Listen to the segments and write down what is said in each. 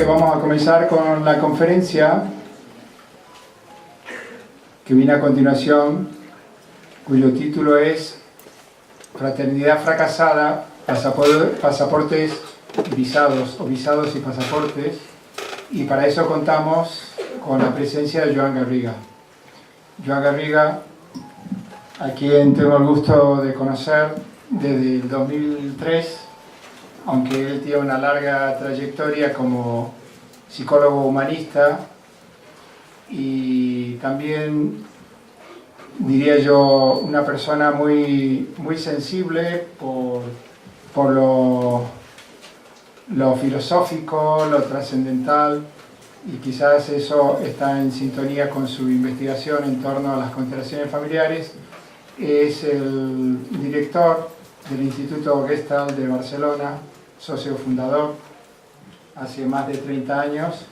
que vamos a comenzar con la conferencia que viene a continuación, cuyo título es Fraternidad fracasada, pasaportes, visados o visados y pasaportes, y para eso contamos con la presencia de Joan Garriga. Joan Garriga, a quien tengo el gusto de conocer desde el 2003, aunque él tiene una larga trayectoria como psicólogo humanista y también, diría yo, una persona muy sensible por lo filosófico, lo trascendental, y quizás eso está en sintonía con su investigación en torno a las constelaciones familiares. Es el director del Instituto Gestalt de Barcelona, socio fundador hace más de 30 años,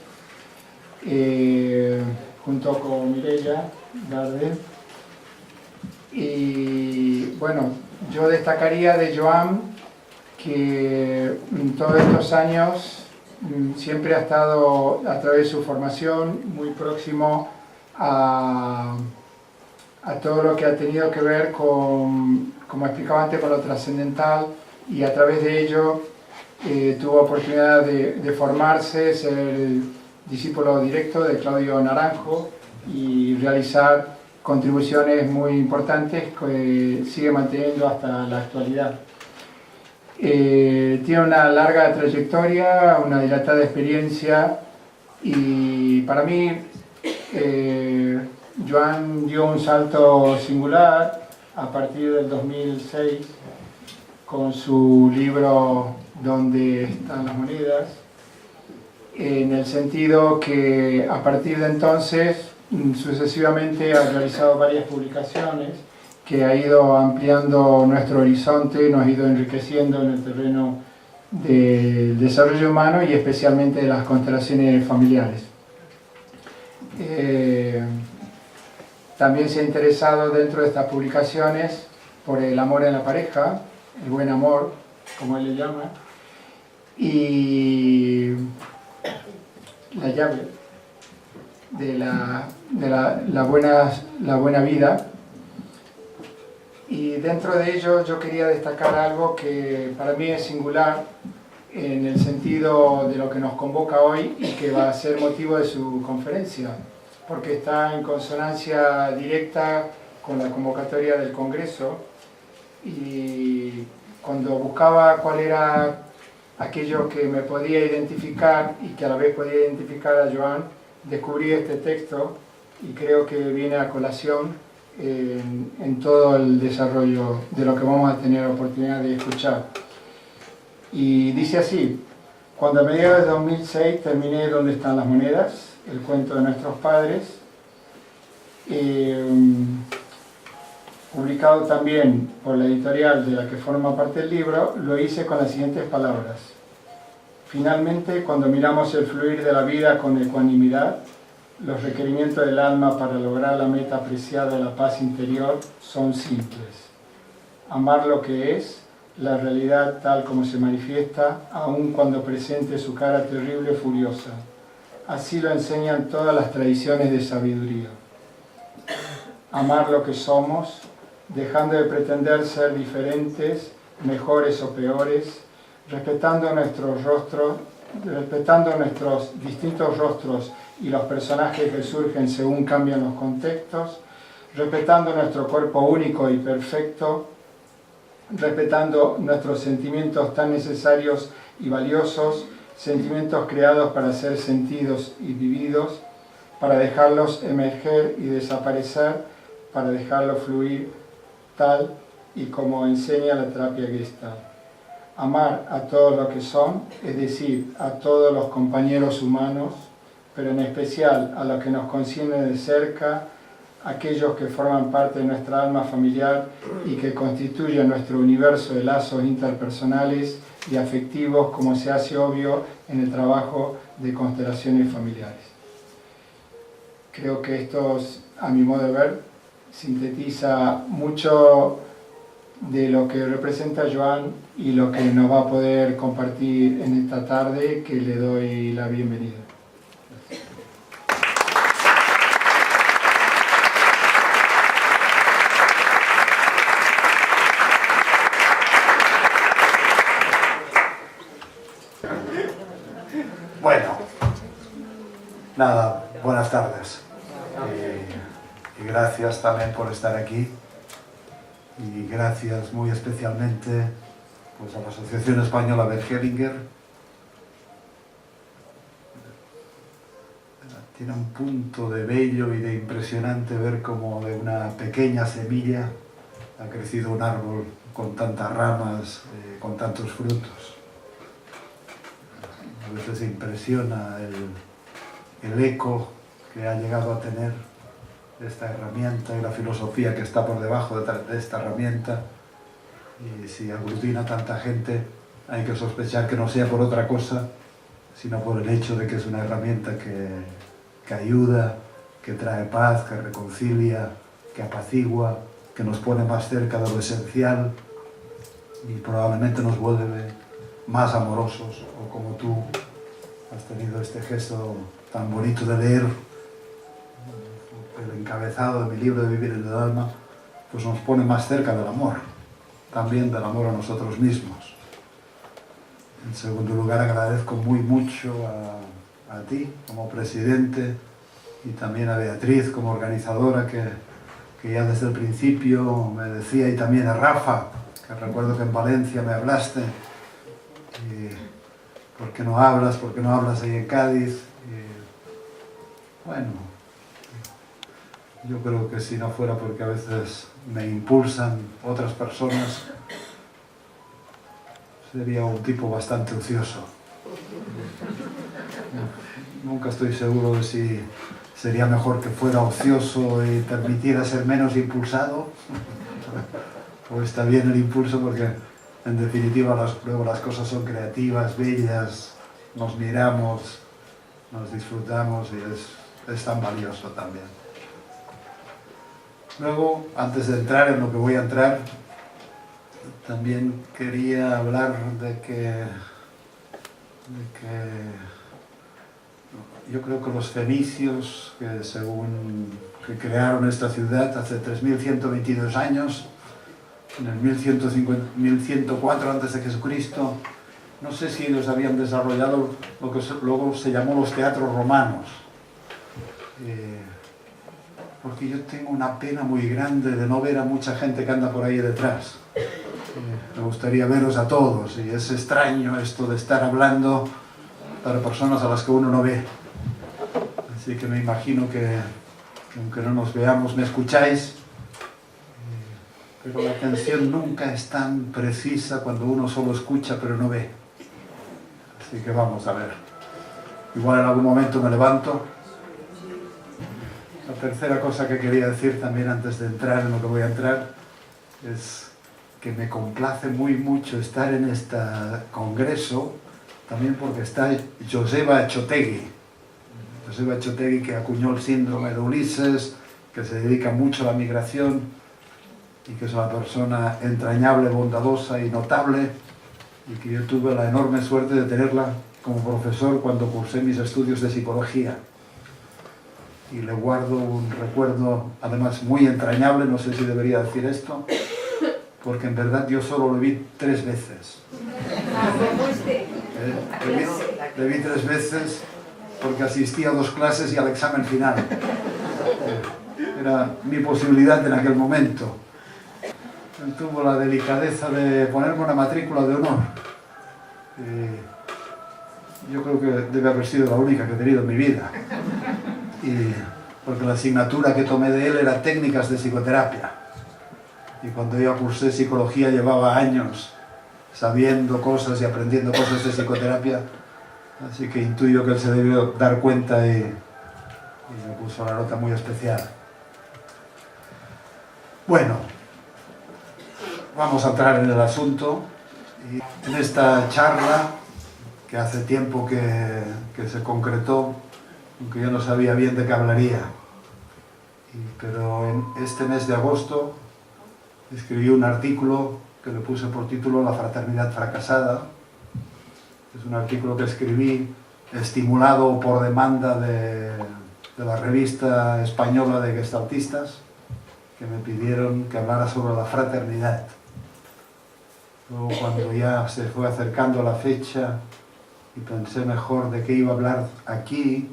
junto con Mireia Garde. Y bueno, yo destacaría de Joan que en todos estos años siempre ha estado, a través de su formación, muy próximo a todo lo que ha tenido que ver con, como explicaba antes, con lo trascendental, y a través de ello tuvo oportunidad de formarse, ser discípulo directo de Claudio Naranjo y realizar contribuciones muy importantes que sigue manteniendo hasta la actualidad. Tiene una larga trayectoria, una dilatada experiencia, y para mí Joan dio un salto singular a partir del 2006 con su libro ¿Dónde están las monedas?, en el sentido que a partir de entonces sucesivamente ha realizado varias publicaciones que ha ido ampliando nuestro horizonte, nos ha ido enriqueciendo en el terreno del desarrollo humano y especialmente de las constelaciones familiares. También se ha interesado dentro de estas publicaciones por el amor en la pareja, el buen amor, como él le llama, y la llave de la buena vida. Y dentro de ello yo quería destacar algo que para mí es singular en el sentido de lo que nos convoca hoy y que va a ser motivo de su conferencia, porque está en consonancia directa con la convocatoria del Congreso. Y cuando buscaba cuál era aquello que me podía identificar y que a la vez podía identificar a Joan, descubrí este texto y creo que viene a colación en todo el desarrollo de lo que vamos a tener oportunidad de escuchar. Y dice así: cuando a mediados de 2006 terminé ¿Dónde están las monedas?, el cuento de nuestros padres, publicado también por la editorial de la que forma parte el libro, lo hice con las siguientes palabras: finalmente, cuando miramos el fluir de la vida con ecuanimidad, los requerimientos del alma para lograr la meta apreciada de la paz interior son simples. Amar lo que es, la realidad tal como se manifiesta, aun cuando presente su cara terrible y furiosa. Así lo enseñan todas las tradiciones de sabiduría. Amar lo que somos, dejando de pretender ser diferentes, mejores o peores, respetando nuestros distintos rostros y los personajes que surgen según cambian los contextos, respetando nuestro cuerpo único y perfecto, respetando nuestros sentimientos tan necesarios y valiosos, sentimientos creados para ser sentidos y vividos, para dejarlos emerger y desaparecer, para dejarlos fluir, tal y como enseña la terapia Gestalt. Amar a todos los que son, es decir, a todos los compañeros humanos, pero en especial a los que nos concierne de cerca, aquellos que forman parte de nuestra alma familiar y que constituyen nuestro universo de lazos interpersonales y afectivos, como se hace obvio en el trabajo de constelaciones familiares. Creo que esto, a mi modo de ver, sintetiza mucho de lo que representa Joan y lo que nos va a poder compartir en esta tarde, que le doy la bienvenida. Bueno, nada, buenas tardes y gracias también por estar aquí y gracias muy especialmente pues, a la Asociación Española Bergelinger. Tiene un punto de bello y de impresionante ver cómo de una pequeña semilla ha crecido un árbol con tantas ramas, con tantos frutos. A veces impresiona el eco que ha llegado a tener esta herramienta y la filosofía que está por debajo de esta herramienta. Y si aglutina tanta gente, hay que sospechar que no sea por otra cosa, sino por el hecho de que es una herramienta que ayuda, que trae paz, que reconcilia, que apacigua, que nos pone más cerca de lo esencial y probablemente nos vuelve más amorosos, o como tú has tenido este gesto tan bonito de leer el encabezado de mi libro de Vivir en el Alma, pues nos pone más cerca del amor, también del amor a nosotros mismos. En segundo lugar, agradezco mucho a ti como presidente y también a Beatriz como organizadora que ya desde el principio me decía, y también a Rafa, que recuerdo que en Valencia me hablaste, ¿por qué no hablas? ¿Por qué no hablas ahí en Cádiz? Bueno, yo creo que si no fuera porque a veces me impulsan otras personas, sería un tipo bastante ocioso. Nunca estoy seguro de si sería mejor que fuera ocioso y permitiera ser menos impulsado, o está bien el impulso porque en definitiva luego las cosas son creativas, bellas, nos miramos, nos disfrutamos y es tan valioso también. Luego, antes de entrar en lo que voy a entrar, también quería hablar de que yo creo que los fenicios, que crearon esta ciudad hace 3122 años, en el 1104 a.C., no sé si ellos habían desarrollado lo que luego se llamó los teatros romanos. Porque yo tengo una pena muy grande de no ver a mucha gente que anda por ahí detrás. Me gustaría veros a todos, y es extraño esto de estar hablando para personas a las que uno no ve. Así que me imagino que aunque no nos veamos, me escucháis. Pero la atención nunca es tan precisa cuando uno solo escucha pero no ve. Así que vamos a ver. Igual en algún momento me levanto. La tercera cosa que quería decir también antes de entrar en lo que voy a entrar es que me complace mucho estar en este congreso, también porque está Joseba Etxotegui. Joseba Etxotegui, que acuñó el síndrome de Ulises, que se dedica mucho a la migración, y que es una persona entrañable, bondadosa y notable, y que yo tuve la enorme suerte de tenerla como profesor cuando cursé mis estudios de psicología. Y le guardo un recuerdo además muy entrañable, no sé si debería decir esto, porque en verdad yo solo le vi 3 veces. Le vi 3 veces porque asistí a 2 clases y al examen final. Era mi posibilidad en aquel momento. Él tuvo la delicadeza de ponerme una matrícula de honor. Yo creo que debe haber sido la única que he tenido en mi vida. Porque la asignatura que tomé de él era técnicas de psicoterapia. Y cuando yo cursé psicología llevaba años sabiendo cosas y aprendiendo cosas de psicoterapia. Así que intuyo que él se debió dar cuenta y me puso la nota muy especial. Bueno, vamos a entrar en el asunto. Y en esta charla, que hace tiempo que se concretó, aunque yo no sabía bien de qué hablaría, pero en este mes de agosto escribí un artículo que le puse por título La fraternidad fracasada. Es un artículo que escribí estimulado por demanda de la revista española de gestaltistas, que me pidieron que hablara sobre la fraternidad. Luego, cuando ya se fue acercando la fecha y pensé mejor de qué iba a hablar aquí,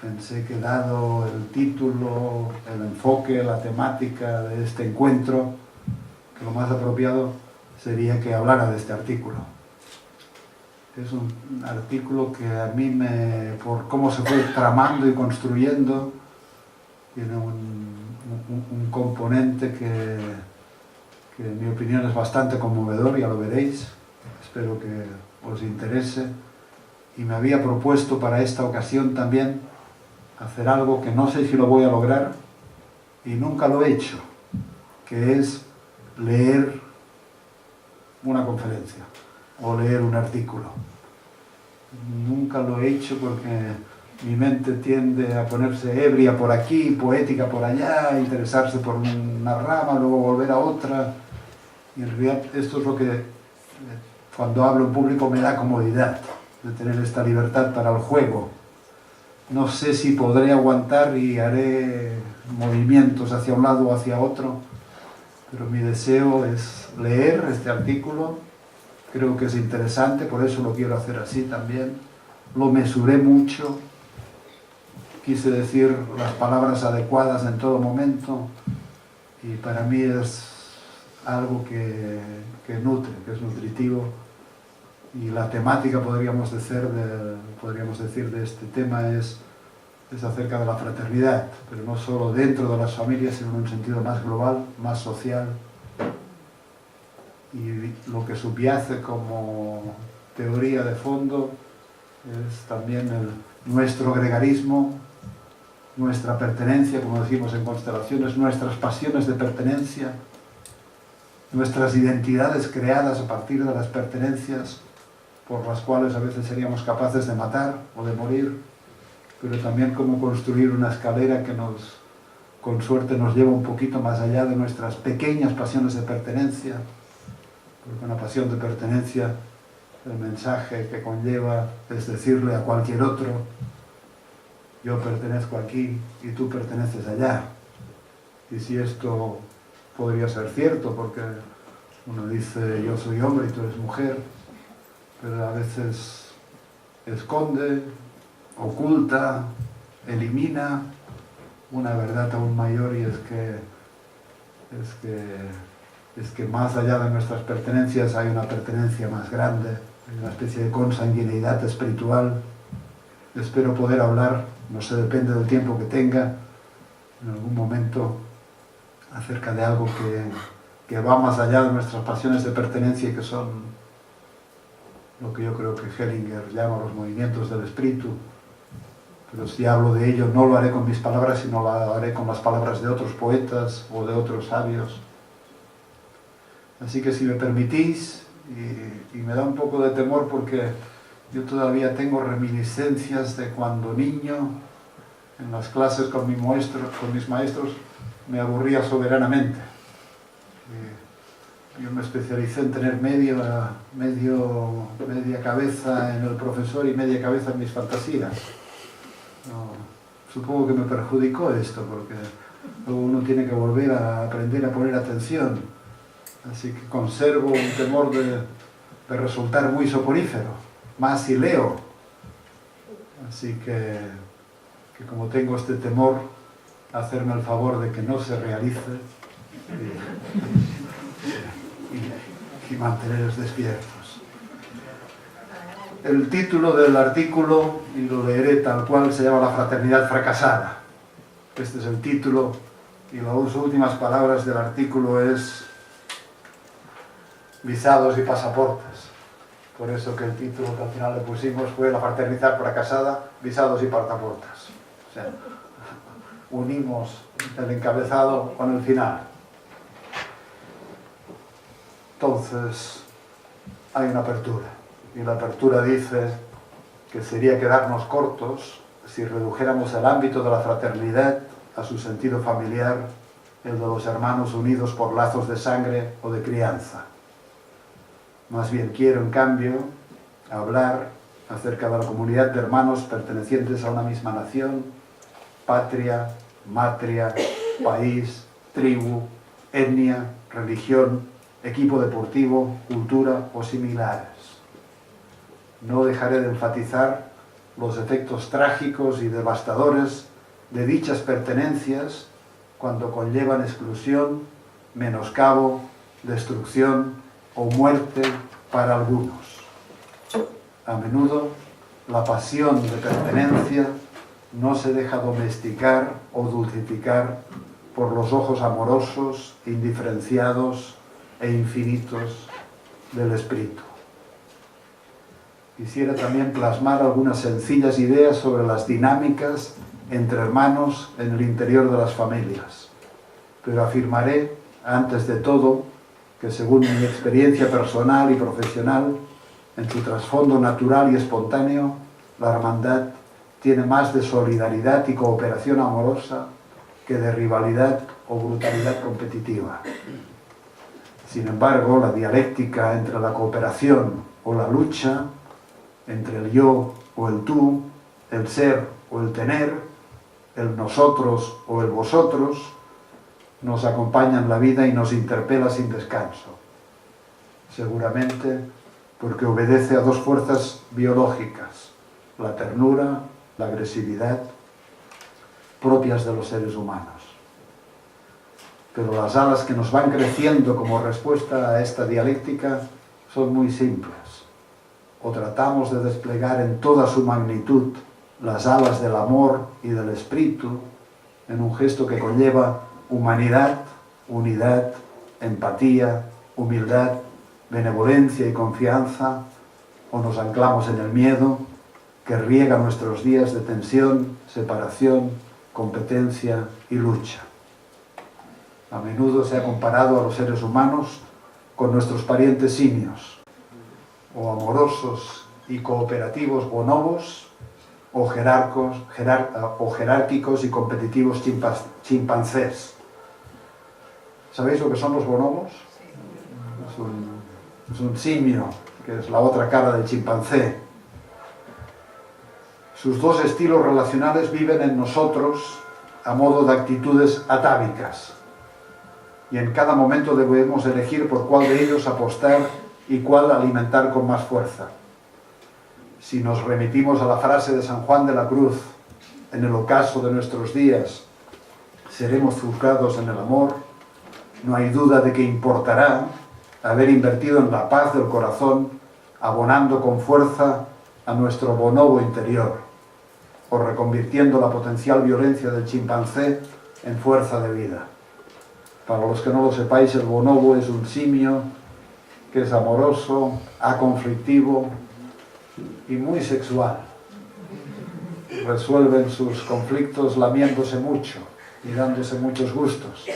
pensé que dado el título, el enfoque, la temática de este encuentro, que lo más apropiado sería que hablara de este artículo. Es un artículo que a mí, por cómo se fue tramando y construyendo, tiene un componente que en mi opinión es bastante conmovedor, ya lo veréis. Espero que os interese. Y me había propuesto para esta ocasión también hacer algo que no sé si lo voy a lograr y nunca lo he hecho, que es leer una conferencia o leer un artículo. Nunca lo he hecho porque mi mente tiende a ponerse ebria por aquí, poética por allá, interesarse por una rama, luego volver a otra. Y en realidad esto es lo que cuando hablo en público me da comodidad, de tener esta libertad para el juego. No sé si podré aguantar y haré movimientos hacia un lado o hacia otro, pero mi deseo es leer este artículo. Creo que es interesante, por eso lo quiero hacer así también. Lo mesuré mucho, quise decir las palabras adecuadas en todo momento y para mí es algo que nutre, que es nutritivo. Y la temática, podríamos decir, de este tema es acerca de la fraternidad, pero no solo dentro de las familias, sino en un sentido más global, más social. Y lo que subyace como teoría de fondo es también nuestro gregarismo, nuestra pertenencia, como decimos en constelaciones, nuestras pasiones de pertenencia, nuestras identidades creadas a partir de las pertenencias por las cuales a veces seríamos capaces de matar o de morir, pero también cómo construir una escalera que con suerte nos lleva un poquito más allá de nuestras pequeñas pasiones de pertenencia, porque una pasión de pertenencia, el mensaje que conlleva es decirle a cualquier otro: yo pertenezco aquí y tú perteneces allá. Y si esto podría ser cierto, porque uno dice yo soy hombre y tú eres mujer, pero a veces esconde, oculta, elimina una verdad aún mayor, y es que más allá de nuestras pertenencias hay una pertenencia más grande, hay una especie de consanguineidad espiritual. Espero poder hablar, no sé, depende del tiempo que tenga, en algún momento, acerca de algo que va más allá de nuestras pasiones de pertenencia y que son lo que yo creo que Hellinger llama los movimientos del espíritu. Pero si hablo de ello, no lo haré con mis palabras, sino lo haré con las palabras de otros poetas o de otros sabios. Así que si me permitís, y me da un poco de temor porque yo todavía tengo reminiscencias de cuando niño, en las clases con mis maestros, me aburría soberanamente. Yo me especialicé en tener media cabeza en el profesor y media cabeza en mis fantasías. Supongo que me perjudicó esto, porque luego uno tiene que volver a aprender a poner atención. Así que conservo un temor de resultar muy soporífero, más si leo. Así que como tengo este temor, hacerme el favor de que no se realice y manteneros despiertos. El título del artículo, y lo leeré tal cual, se llama La fraternidad fracasada. Este es el título, y las últimas palabras del artículo es visados y pasaportes. Por eso que el título que al final le pusimos fue La fraternidad fracasada, visados y pasaportes. O sea, unimos el encabezado con el final. Entonces, hay una apertura. Y la apertura dice que sería quedarnos cortos si redujéramos el ámbito de la fraternidad a su sentido familiar, el de los hermanos unidos por lazos de sangre o de crianza. Más bien quiero, en cambio, hablar acerca de la comunidad de hermanos pertenecientes a una misma nación, patria, matria, país, tribu, etnia, religión, equipo deportivo, cultura o similares. No dejaré de enfatizar los efectos trágicos y devastadores de dichas pertenencias cuando conllevan exclusión, menoscabo, destrucción o muerte para algunos. A menudo, la pasión de pertenencia no se deja domesticar o dulcificar por los ojos amorosos, indiferenciados e infinitos del espíritu. Quisiera también plasmar algunas sencillas ideas sobre las dinámicas entre hermanos en el interior de las familias, pero afirmaré, antes de todo, que según mi experiencia personal y profesional, en su trasfondo natural y espontáneo, la hermandad tiene más de solidaridad y cooperación amorosa que de rivalidad o brutalidad competitiva. Sin embargo, la dialéctica entre la cooperación o la lucha, entre el yo o el tú, el ser o el tener, el nosotros o el vosotros, nos acompaña en la vida y nos interpela sin descanso. Seguramente porque obedece a dos fuerzas biológicas, la ternura, la agresividad, propias de los seres humanos. Pero las alas que nos van creciendo como respuesta a esta dialéctica son muy simples. O tratamos de desplegar en toda su magnitud las alas del amor y del espíritu en un gesto que conlleva humanidad, unidad, empatía, humildad, benevolencia y confianza, o nos anclamos en el miedo que riega nuestros días de tensión, separación, competencia y lucha. A menudo se ha comparado a los seres humanos con nuestros parientes simios, o amorosos y cooperativos bonobos, o jerárquicos y competitivos chimpancés. ¿Sabéis lo que son los bonobos? Es un simio, que es la otra cara del chimpancé. Sus dos estilos relacionales viven en nosotros a modo de actitudes atávicas. Y en cada momento debemos elegir por cuál de ellos apostar y cuál alimentar con más fuerza. Si nos remitimos a la frase de San Juan de la Cruz, en el ocaso de nuestros días seremos juzgados en el amor, no hay duda de que importará haber invertido en la paz del corazón, abonando con fuerza a nuestro bonobo interior, o reconvirtiendo la potencial violencia del chimpancé en fuerza de vida. Para los que no lo sepáis, el bonobo es un simio que es amoroso, aconflictivo y muy sexual. Resuelven sus conflictos lamiéndose mucho y dándose muchos gustos.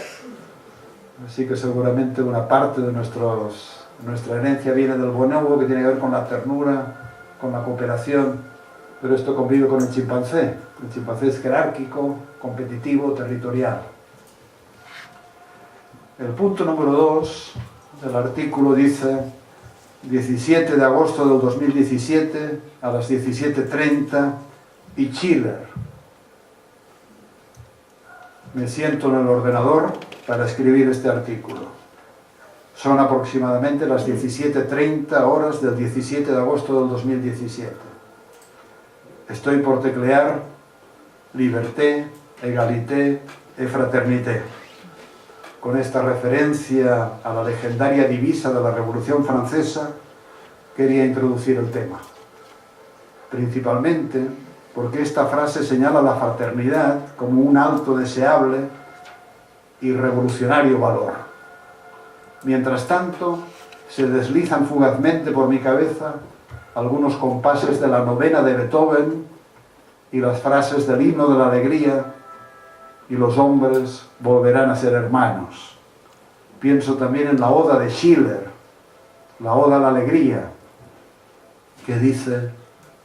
Así que seguramente una parte de nuestra herencia viene del bonobo, que tiene que ver con la ternura, con la cooperación, pero esto convive con el chimpancé. El chimpancé es jerárquico, competitivo, territorial. El punto número 2 del artículo dice: 17 de agosto del 2017 a las 17:30 y Schiller. Me siento en el ordenador para escribir este artículo. Son aproximadamente las 17:30 horas del 17 de agosto del 2017. Estoy por teclear liberté, égalité et fraternité. Con esta referencia a la legendaria divisa de la Revolución Francesa, quería introducir el tema. Principalmente porque esta frase señala la fraternidad como un alto deseable y revolucionario valor. Mientras tanto, se deslizan fugazmente por mi cabeza algunos compases de la novena de Beethoven y las frases del himno de la alegría: y los hombres volverán a ser hermanos. Pienso también en la oda de Schiller, la oda a la alegría, que dice: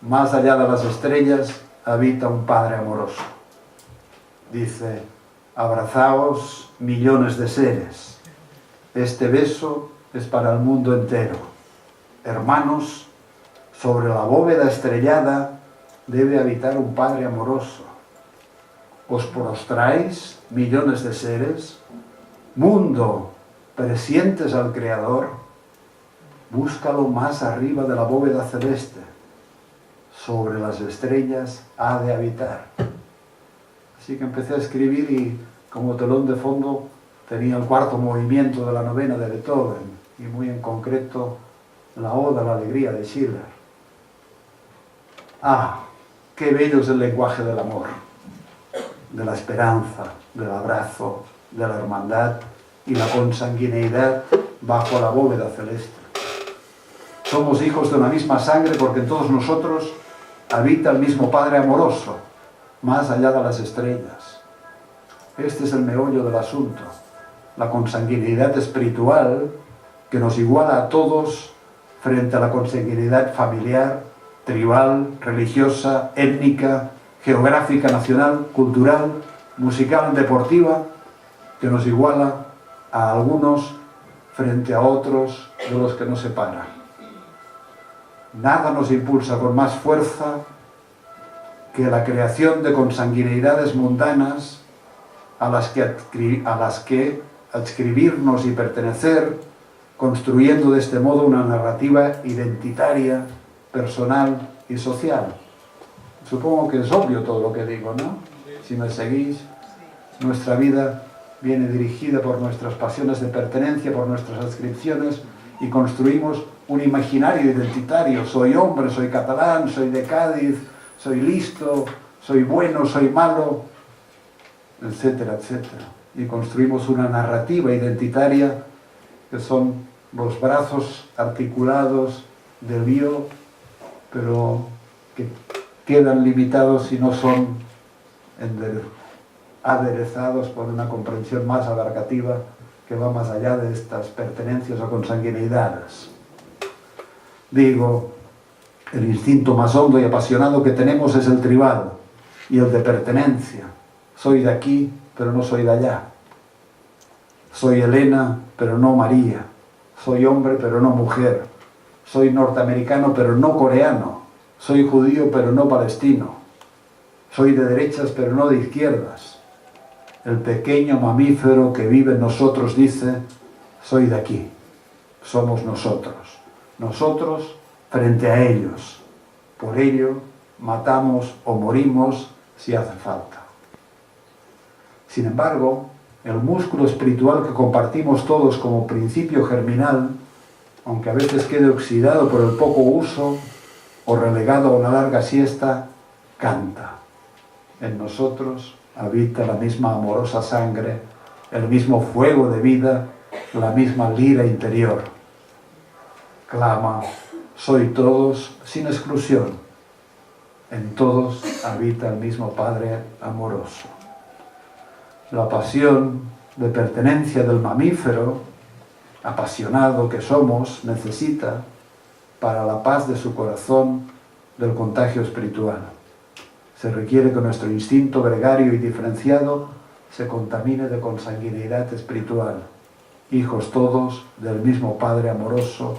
más allá de las estrellas habita un Padre amoroso. Dice: Abrazaos millones de seres. Este beso es para el mundo entero. Hermanos, sobre la bóveda estrellada debe habitar un Padre amoroso. Os prostráis millones de seres. Mundo, presientes al Creador. Búscalo más arriba de la bóveda celeste. Sobre las estrellas ha de habitar. Así que empecé a escribir y como telón de fondo tenía el cuarto movimiento de la novena de Beethoven y muy en concreto la Oda a la Alegría de Schiller. Ah, qué bello es el lenguaje del amor, de la esperanza, del abrazo, de la hermandad y la consanguineidad bajo la bóveda celeste. Somos hijos de una misma sangre porque en todos nosotros habita el mismo Padre amoroso, más allá de las estrellas. Este es el meollo del asunto, la consanguinidad espiritual que nos iguala a todos frente a la consanguinidad familiar, tribal, religiosa, étnica, geográfica, nacional, cultural, musical, deportiva, que nos iguala a algunos frente a otros de los que nos separan. Nada nos impulsa con más fuerza que la creación de consanguinidades mundanas a las que adscribirnos y pertenecer, construyendo de este modo una narrativa identitaria, personal y social. Supongo que es obvio todo lo que digo, ¿no? Si me seguís, nuestra vida viene dirigida por nuestras pasiones de pertenencia, por nuestras adscripciones, y construimos un imaginario identitario. Soy hombre, soy catalán, soy de Cádiz, soy listo, soy bueno, soy malo, etcétera, etcétera. Y construimos una narrativa identitaria que son los brazos articulados del yo, pero que quedan limitados si no son aderezados por una comprensión más abarcativa que va más allá de estas pertenencias o consanguinidades. Digo, el instinto más hondo y apasionado que tenemos es el tribal y el de pertenencia. Soy de aquí, pero no soy de allá. Soy Elena, pero no María. Soy hombre, pero no mujer. Soy norteamericano, pero no coreano. Soy judío, pero no palestino. Soy de derechas, pero no de izquierdas. El pequeño mamífero que vive en nosotros dice, soy de aquí. Somos nosotros. Nosotros frente a ellos. Por ello, matamos o morimos si hace falta. Sin embargo, el músculo espiritual que compartimos todos como principio germinal, aunque a veces quede oxidado por el poco uso o relegado a una larga siesta, canta. En nosotros habita la misma amorosa sangre, el mismo fuego de vida, la misma lira interior. Clama, soy todos sin exclusión. En todos habita el mismo Padre amoroso. La pasión de pertenencia del mamífero, apasionado que somos, necesita, para la paz de su corazón, del contagio espiritual. Se requiere que nuestro instinto gregario y diferenciado se contamine de consanguinidad espiritual, hijos todos del mismo Padre amoroso,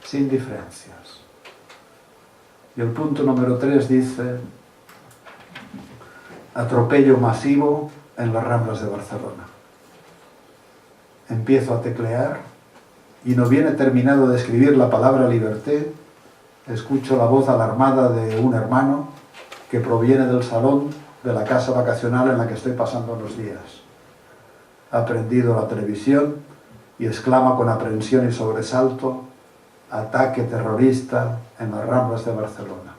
sin diferencias. Y el punto número 3 dice, atropello masivo en las Ramblas de Barcelona. Empiezo a teclear y no viene terminado de escribir la palabra liberté, escucho la voz alarmada de un hermano que proviene del salón de la casa vacacional en la que estoy pasando unos días. Ha prendido la televisión y exclama con aprensión y sobresalto, ataque terrorista en las Ramblas de Barcelona.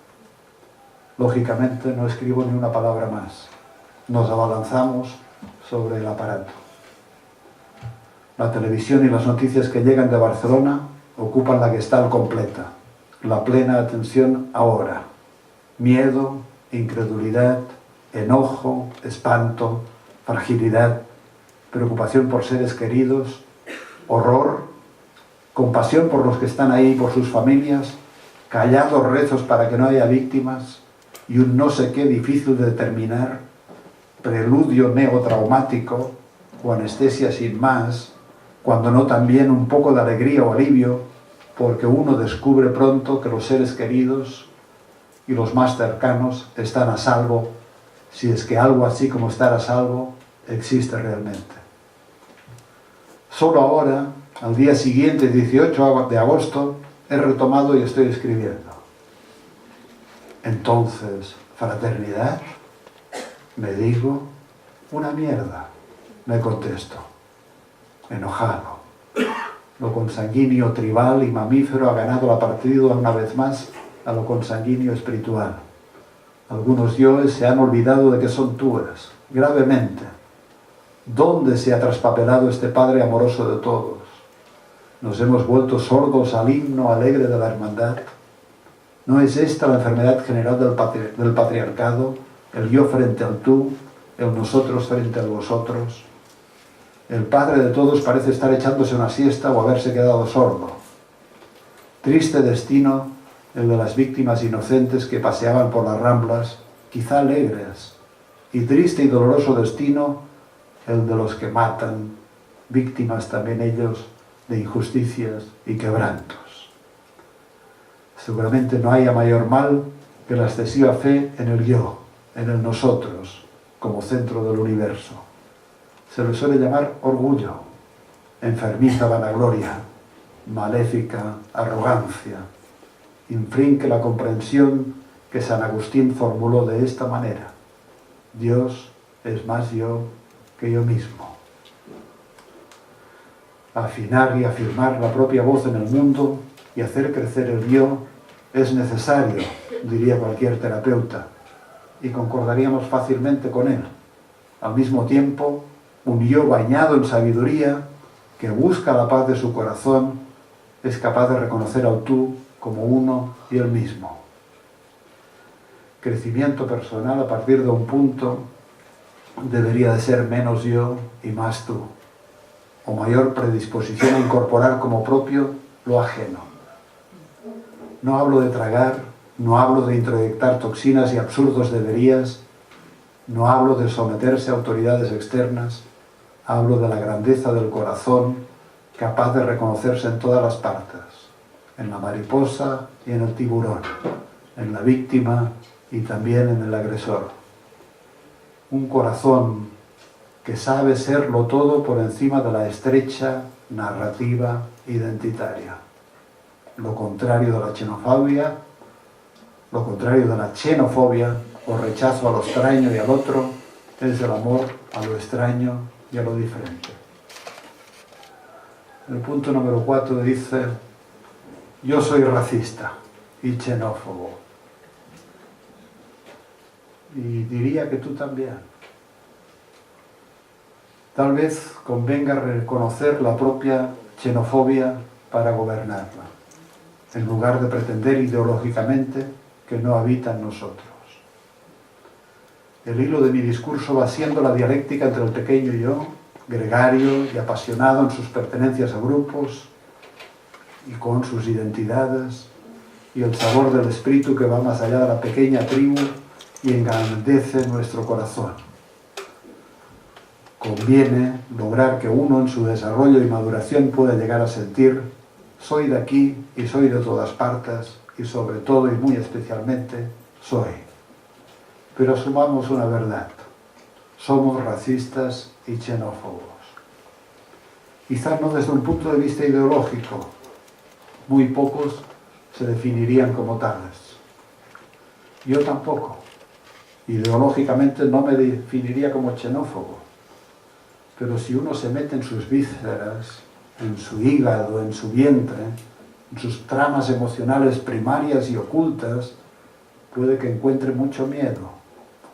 Lógicamente no escribo ni una palabra más. Nos abalanzamos sobre el aparato. La televisión y las noticias que llegan de Barcelona ocupan la Gestalt completa, la plena atención ahora. Miedo, incredulidad, enojo, espanto, fragilidad, preocupación por seres queridos, horror, compasión por los que están ahí y por sus familias, callados rezos para que no haya víctimas y un no sé qué difícil de determinar, preludio neotraumático o anestesia sin más, cuando no también un poco de alegría o alivio, porque uno descubre pronto que los seres queridos y los más cercanos están a salvo, si es que algo así como estar a salvo existe realmente. Solo ahora, al día siguiente, 18 de agosto, he retomado y estoy escribiendo. Entonces, fraternidad, me digo, una mierda, me contesto, enojado. Lo consanguíneo tribal y mamífero ha ganado la partida una vez más a lo consanguíneo espiritual. Algunos yoes se han olvidado de que son túes, gravemente. ¿Dónde se ha traspapelado este Padre amoroso de todos? ¿Nos hemos vuelto sordos al himno alegre de la hermandad? ¿No es esta la enfermedad general del patriarcado? El yo frente al tú, el nosotros frente al vosotros. El Padre de todos parece estar echándose una siesta o haberse quedado sordo. Triste destino el de las víctimas inocentes que paseaban por las ramblas, quizá alegres, y triste y doloroso destino el de los que matan, víctimas también ellos de injusticias y quebrantos. Seguramente no haya mayor mal que la excesiva fe en el yo, en el nosotros, como centro del universo. Se le suele llamar orgullo, enfermiza vanagloria, maléfica arrogancia. Infringe la comprensión que San Agustín formuló de esta manera: Dios es más yo que yo mismo. Afinar y afirmar la propia voz en el mundo y hacer crecer el yo es necesario, diría cualquier terapeuta, y concordaríamos fácilmente con él. Al mismo tiempo, un yo bañado en sabiduría, que busca la paz de su corazón, es capaz de reconocer al tú como uno y el mismo. Crecimiento personal a partir de un punto debería de ser menos yo y más tú, o mayor predisposición a incorporar como propio lo ajeno. No hablo de tragar, no hablo de introyectar toxinas y absurdos deberías, no hablo de someterse a autoridades externas, hablo de la grandeza del corazón capaz de reconocerse en todas las partes, en la mariposa y en el tiburón, en la víctima y también en el agresor. Un corazón que sabe serlo todo por encima de la estrecha narrativa identitaria. Lo contrario de la xenofobia, lo contrario de la xenofobia o rechazo a lo extraño y al otro, es el amor a lo extraño y a lo diferente. El punto número 4 dice: yo soy racista y xenófobo. Y diría que tú también. Tal vez convenga reconocer la propia xenofobia para gobernarla, en lugar de pretender ideológicamente que no habita en nosotros. El hilo de mi discurso va siendo la dialéctica entre el pequeño yo, gregario y apasionado en sus pertenencias a grupos y con sus identidades, y el sabor del espíritu que va más allá de la pequeña tribu y engrandece nuestro corazón. Conviene lograr que uno en su desarrollo y maduración pueda llegar a sentir: soy de aquí y soy de todas partes, y sobre todo y muy especialmente soy. Pero asumamos una verdad: somos racistas y xenófobos. Quizá no desde un punto de vista ideológico, muy pocos se definirían como tales. Yo tampoco. Ideológicamente no me definiría como xenófobo. Pero si uno se mete en sus vísceras, en su hígado, en su vientre, en sus tramas emocionales primarias y ocultas, puede que encuentre mucho miedo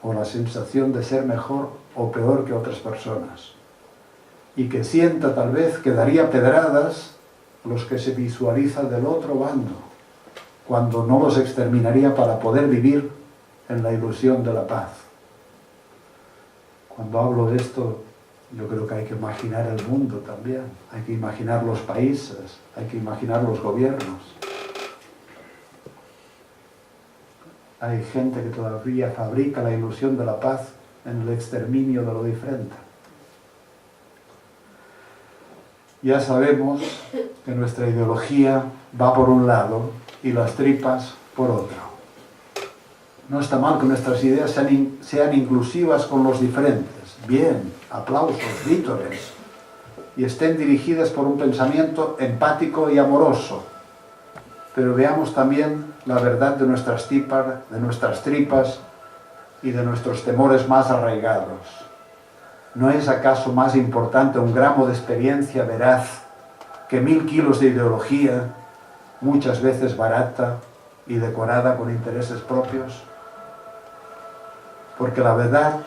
o la sensación de ser mejor o peor que otras personas, y que sienta tal vez que daría pedradas los que se visualizan del otro bando, cuando no los exterminaría para poder vivir en la ilusión de la paz. Cuando hablo de esto, yo creo que hay que imaginar el mundo también, hay que imaginar los países, hay que imaginar los gobiernos. Hay gente que todavía fabrica la ilusión de la paz en el exterminio de lo diferente. Ya sabemos que nuestra ideología va por un lado y las tripas por otro. No está mal que nuestras ideas sean inclusivas con los diferentes. Bien, aplausos, vítores. Y estén dirigidas por un pensamiento empático y amoroso. Pero veamos también la verdad de nuestras tripas y de nuestros temores más arraigados. ¿No es acaso más importante un gramo de experiencia veraz que 1000 kilos de ideología, muchas veces barata y decorada con intereses propios? Porque la verdad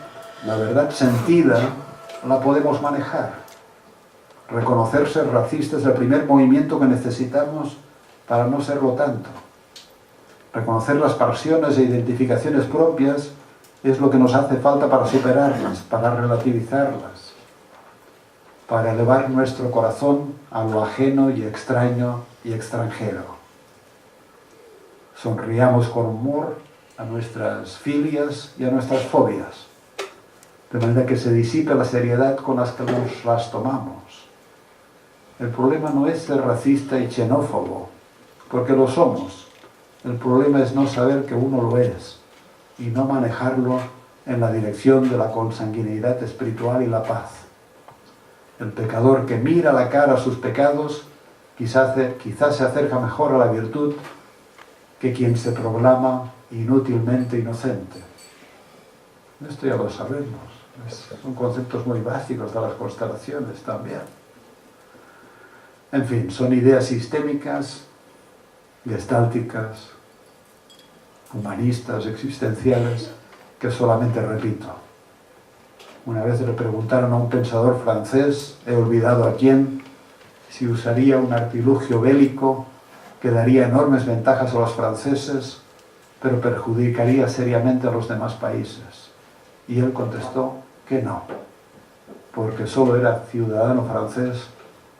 sentida, la podemos manejar. Reconocer ser racista es el primer movimiento que necesitamos para no serlo tanto. Reconocer las pasiones e identificaciones propias es lo que nos hace falta para superarlas, para relativizarlas, para elevar nuestro corazón a lo ajeno y extraño y extranjero. Sonriamos con humor a nuestras filias y a nuestras fobias, de manera que se disipe la seriedad con las que nos las tomamos. El problema no es ser racista y xenófobo, porque lo somos. El problema es no saber que uno lo es y no manejarlo en la dirección de la consanguinidad espiritual y la paz. El pecador que mira la cara a sus pecados quizás se acerca mejor a la virtud que quien se proclama inútilmente inocente. Esto ya lo sabemos. Son conceptos muy básicos de las constelaciones también. En fin, son ideas sistémicas, gestálticas, humanistas, existenciales, que solamente repito. Una vez le preguntaron a un pensador francés, he olvidado a quién, si usaría un artilugio bélico que daría enormes ventajas a los franceses, pero perjudicaría seriamente a los demás países. Y él contestó que no, porque solo era ciudadano francés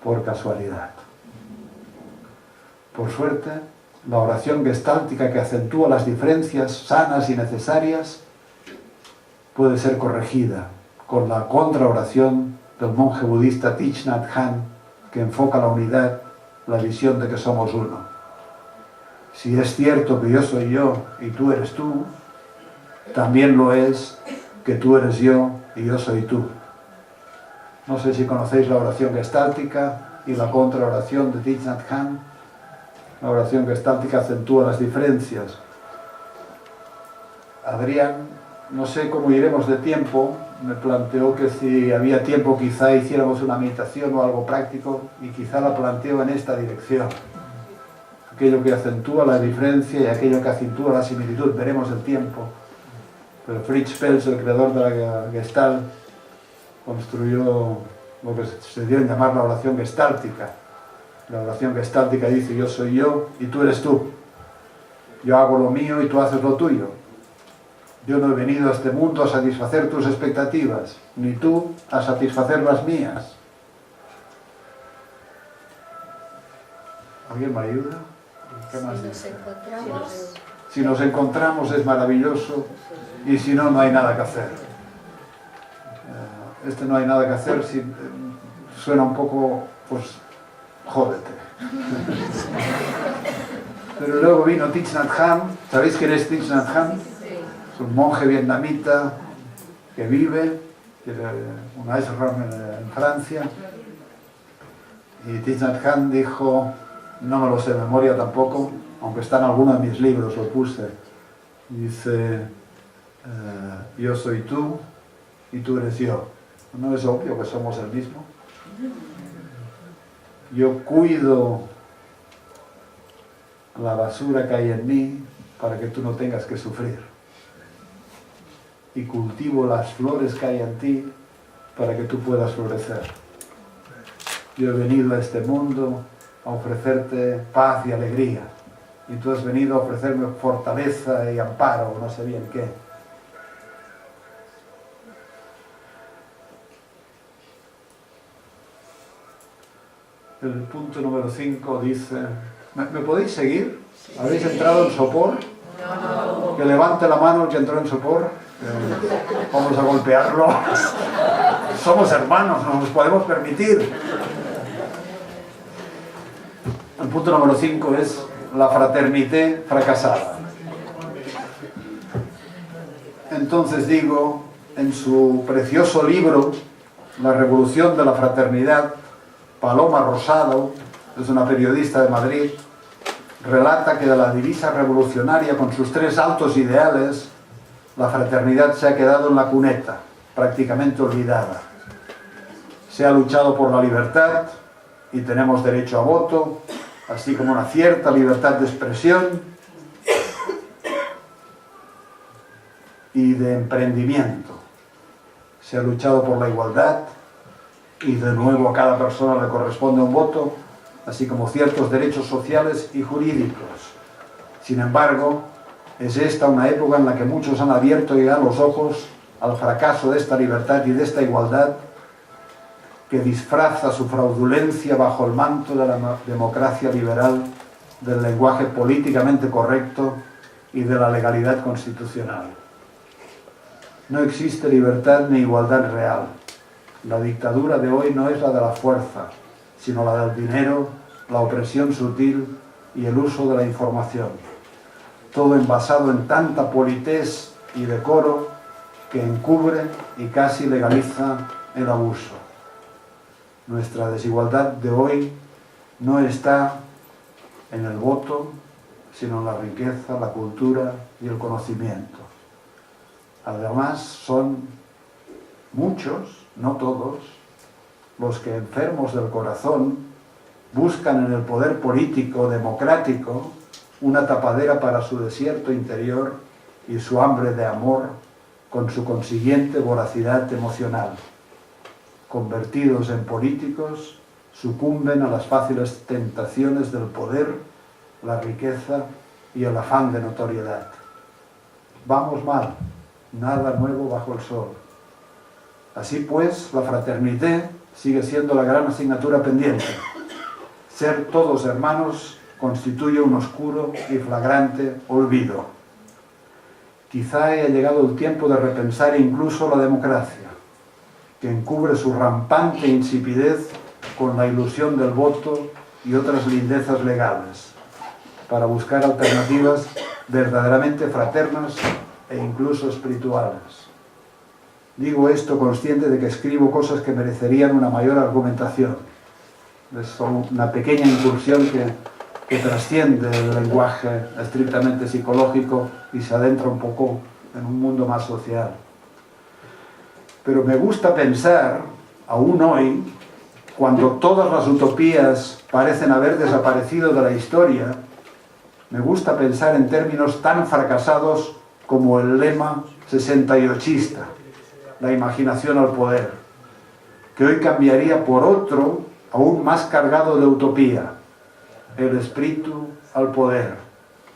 por casualidad. Por suerte, la oración gestáltica que acentúa las diferencias sanas y necesarias puede ser corregida con la contraoración del monje budista Thich Nhat Hanh, que enfoca la unidad, la visión de que somos uno. Si es cierto que yo soy yo y tú eres tú, también lo es que tú eres yo y yo soy tú. No sé si conocéis la oración gestáltica y la contraoración de Thich Nhat Hanh. La oración gestáltica acentúa las diferencias. Adrián, no sé cómo iremos de tiempo, me planteó que si había tiempo quizá hiciéramos una meditación o algo práctico, y quizá la planteo en esta dirección. Aquello que acentúa la diferencia y aquello que acentúa la similitud, veremos el tiempo. Pero Fritz Perls, el creador de la Gestalt, construyó lo que se dio en llamar la oración gestáltica. La oración gestáltica dice: yo soy yo y tú eres tú. Yo hago lo mío y tú haces lo tuyo. Yo no he venido a este mundo a satisfacer tus expectativas, ni tú a satisfacer las mías. ¿Alguien me ayuda? ¿Qué más dice? Si nos encontramos es maravilloso, y si no, no hay nada que hacer. No hay nada que hacer, si suena un poco, pues, jódete. Pero luego vino Thich Nhat Hanh. ¿Sabéis quién es Thich Nhat Hanh? Es un monje vietnamita que vive un ashram en Francia. Y Thich Nhat Hanh dijo, no me lo sé de memoria tampoco, aunque está en alguno de mis libros, lo puse. Dice, yo soy tú y tú eres yo. ¿No es obvio que somos el mismo? Yo cuido la basura que hay en mí para que tú no tengas que sufrir. Y cultivo las flores que hay en ti para que tú puedas florecer. Yo he venido a este mundo a ofrecerte paz y alegría. Y tú has venido a ofrecerme fortaleza y amparo, no sé bien qué. El punto número 5 dice... ¿Me podéis seguir? ¿Habéis entrado en sopor? Que levante la mano el que entró en sopor. vamos a golpearlo. Somos hermanos, no nos podemos permitir. El punto número 5 es la fraternité fracasada. Entonces digo, en su precioso libro, La revolución de la fraternidad, Paloma Rosado, es una periodista de Madrid, relata que de la divisa revolucionaria con sus 3 altos ideales, la fraternidad se ha quedado en la cuneta, prácticamente olvidada. Se ha luchado por la libertad y tenemos derecho a voto, así como una cierta libertad de expresión y de emprendimiento. Se ha luchado por la igualdad y de nuevo a cada persona le corresponde un voto, así como ciertos derechos sociales y jurídicos. Sin embargo, es esta una época en la que muchos han abierto ya los ojos al fracaso de esta libertad y de esta igualdad que disfraza su fraudulencia bajo el manto de la democracia liberal, del lenguaje políticamente correcto y de la legalidad constitucional. No existe libertad ni igualdad real. La dictadura de hoy no es la de la fuerza, sino la del dinero, la opresión sutil y el uso de la información. Todo envasado en tanta politez y decoro que encubre y casi legaliza el abuso. Nuestra desigualdad de hoy no está en el voto, sino en la riqueza, la cultura y el conocimiento. Además, son muchos, no todos, los que enfermos del corazón buscan en el poder político democrático una tapadera para su desierto interior y su hambre de amor, con su consiguiente voracidad emocional. Convertidos en políticos, sucumben a las fáciles tentaciones del poder, la riqueza y el afán de notoriedad. Vamos mal, nada nuevo bajo el sol. Así pues, la fraternité sigue siendo la gran asignatura pendiente. Ser todos hermanos constituye un oscuro y flagrante olvido. Quizá haya llegado el tiempo de repensar incluso la democracia, que encubre su rampante insipidez con la ilusión del voto y otras lindezas legales, para buscar alternativas verdaderamente fraternas e incluso espirituales. Digo esto consciente de que escribo cosas que merecerían una mayor argumentación. Es una pequeña incursión que trasciende el lenguaje estrictamente psicológico y se adentra un poco en un mundo más social. Pero me gusta pensar, aún hoy, cuando todas las utopías parecen haber desaparecido de la historia, me gusta pensar en términos tan fracasados como el lema 68ista, la imaginación al poder, que hoy cambiaría por otro aún más cargado de utopía, el espíritu al poder,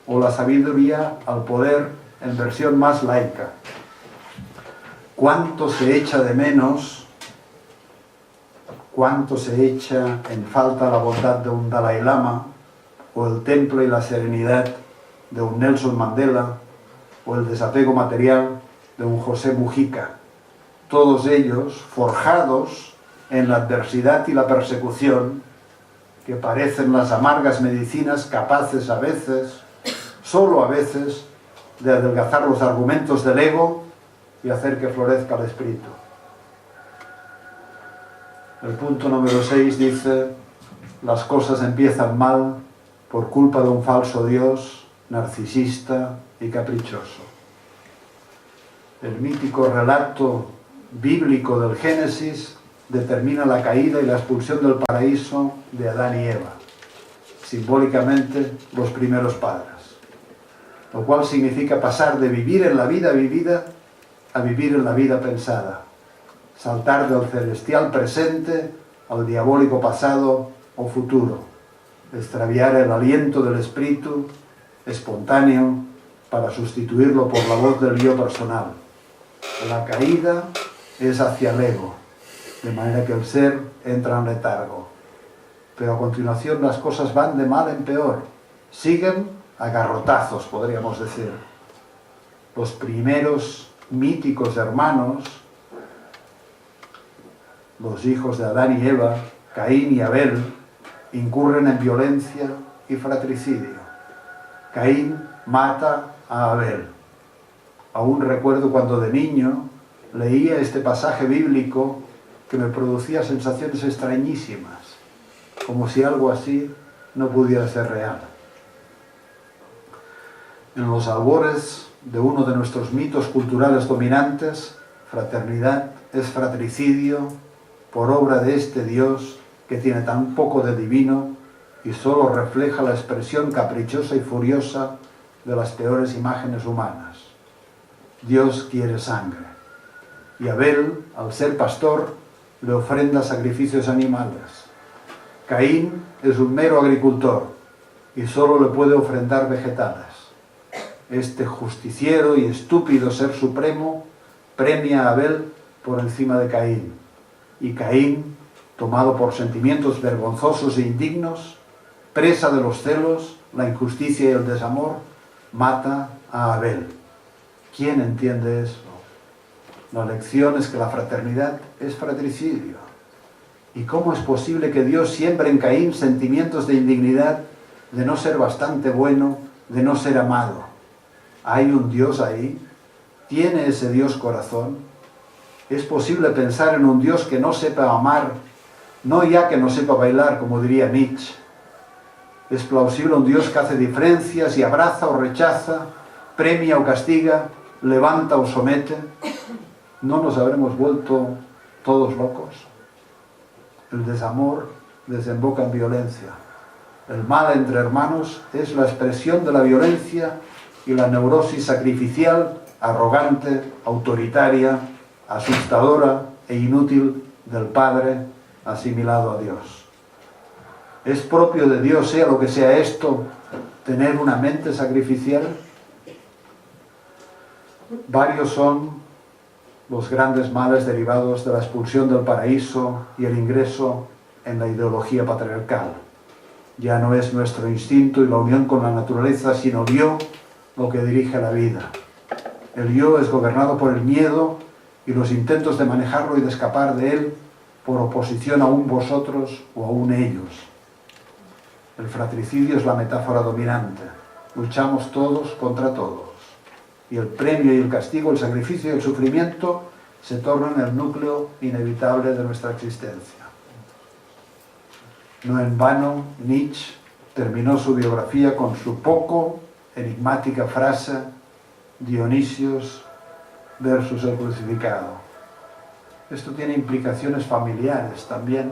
o la sabiduría al poder en versión más laica. ¿Cuánto se echa de menos, cuánto se echa en falta la bondad de un Dalai Lama, o el temple y la serenidad de un Nelson Mandela, o el desapego material de un José Mujica? Todos ellos forjados en la adversidad y la persecución, que parecen las amargas medicinas capaces a veces, solo a veces, de adelgazar los argumentos del ego y hacer que florezca el espíritu. El punto número 6 dice: las cosas empiezan mal por culpa de un falso Dios narcisista y caprichoso. El mítico relato bíblico del Génesis determina la caída y la expulsión del paraíso de Adán y Eva, simbólicamente los primeros padres, lo cual significa pasar de vivir en la vida vivida a vivir en la vida pensada, saltar del celestial presente al diabólico pasado o futuro, extraviar el aliento del espíritu espontáneo para sustituirlo por la voz del yo personal. La caída es hacia el ego, de manera que el ser entra en letargo. Pero a continuación las cosas van de mal en peor, siguen a garrotazos, podríamos decir. Los primeros míticos hermanos, los hijos de Adán y Eva, Caín y Abel, incurren en violencia y fratricidio. Caín mata a Abel. Aún recuerdo cuando de niño leía este pasaje bíblico que me producía sensaciones extrañísimas, como si algo así no pudiera ser real. En los albores de uno de nuestros mitos culturales dominantes, fraternidad es fratricidio por obra de este Dios que tiene tan poco de divino y solo refleja la expresión caprichosa y furiosa de las peores imágenes humanas. Dios quiere sangre. Y Abel, al ser pastor, le ofrenda sacrificios animales. Caín es un mero agricultor y solo le puede ofrendar vegetales. Este justiciero y estúpido ser supremo premia a Abel por encima de Caín. Y Caín, tomado por sentimientos vergonzosos e indignos, presa de los celos, la injusticia y el desamor, mata a Abel. ¿Quién entiende eso? La lección es que la fraternidad es fratricidio. ¿Y cómo es posible que Dios siembre en Caín sentimientos de indignidad, de no ser bastante bueno, de no ser amado? ¿Hay un Dios ahí? ¿Tiene ese Dios corazón? ¿Es posible pensar en un Dios que no sepa amar, no ya que no sepa bailar, como diría Nietzsche? ¿Es plausible un Dios que hace diferencias y abraza o rechaza, premia o castiga, levanta o somete? ¿No nos habremos vuelto todos locos? El desamor desemboca en violencia. El mal entre hermanos es la expresión de la violencia y la neurosis sacrificial, arrogante, autoritaria, asustadora e inútil del Padre asimilado a Dios. ¿Es propio de Dios, sea lo que sea esto, tener una mente sacrificial? Varios son los grandes males derivados de la expulsión del paraíso y el ingreso en la ideología patriarcal. Ya no es nuestro instinto y la unión con la naturaleza, sino yo lo que dirige la vida. El yo es gobernado por el miedo y los intentos de manejarlo y de escapar de él por oposición a un vosotros o a un ellos. El fratricidio es la metáfora dominante. Luchamos todos contra todos. Y el premio y el castigo, el sacrificio y el sufrimiento se tornan el núcleo inevitable de nuestra existencia. No en vano, Nietzsche terminó su biografía con su poco enigmática frase: Dionisios versus el crucificado. Esto tiene implicaciones familiares también,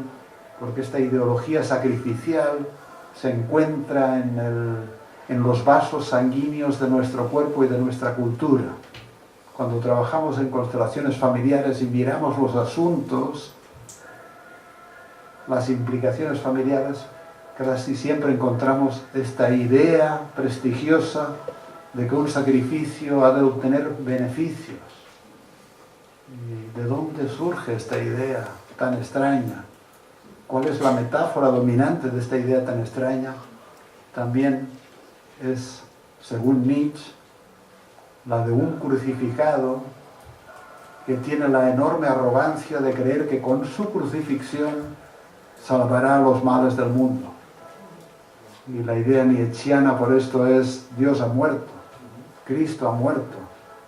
porque esta ideología sacrificial se encuentra en los vasos sanguíneos de nuestro cuerpo y de nuestra cultura. Cuando trabajamos en constelaciones familiares y miramos los asuntos, las implicaciones familiares, casi siempre encontramos esta idea prestigiosa de que un sacrificio ha de obtener beneficios. ¿Y de dónde surge esta idea tan extraña? ¿Cuál es la metáfora dominante de esta idea tan extraña? También es, según Nietzsche, la de un crucificado que tiene la enorme arrogancia de creer que con su crucifixión salvará los males del mundo. Y la idea nietzscheana por esto es: Dios ha muerto, Cristo ha muerto,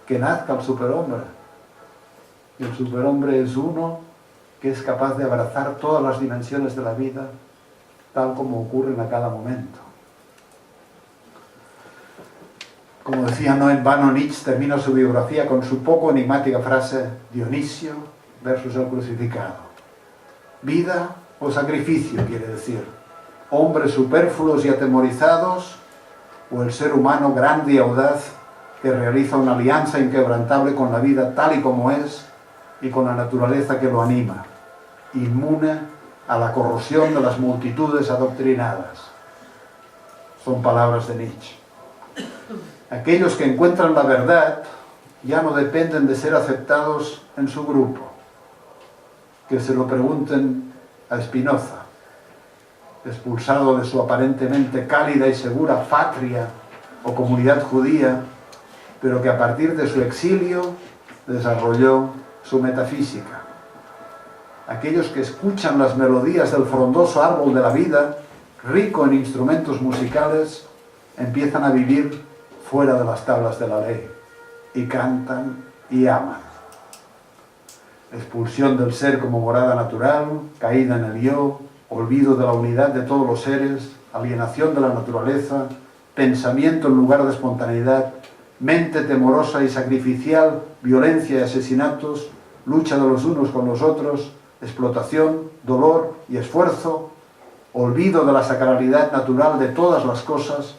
que nazca el superhombre. Y el superhombre es uno que es capaz de abrazar todas las dimensiones de la vida, tal como ocurren a cada momento. Como decía, no en vano Nietzsche termina su biografía con su poco enigmática frase: Dionisio versus el crucificado. Vida o sacrificio, quiere decir. Hombres superfluos y atemorizados, o el ser humano grande y audaz que realiza una alianza inquebrantable con la vida tal y como es y con la naturaleza que lo anima, inmune a la corrosión de las multitudes adoctrinadas. Son palabras de Nietzsche. Aquellos que encuentran la verdad ya no dependen de ser aceptados en su grupo. Que se lo pregunten a Spinoza, expulsado de su aparentemente cálida y segura patria o comunidad judía, pero que a partir de su exilio desarrolló su metafísica. Aquellos que escuchan las melodías del frondoso árbol de la vida, rico en instrumentos musicales, empiezan a vivir fuera de las tablas de la ley y cantan y aman. Expulsión del ser como morada natural, caída en el yo, olvido de la unidad de todos los seres, alienación de la naturaleza, pensamiento en lugar de espontaneidad, mente temorosa y sacrificial, violencia y asesinatos, lucha de los unos con los otros, explotación, dolor y esfuerzo, olvido de la sacralidad natural de todas las cosas,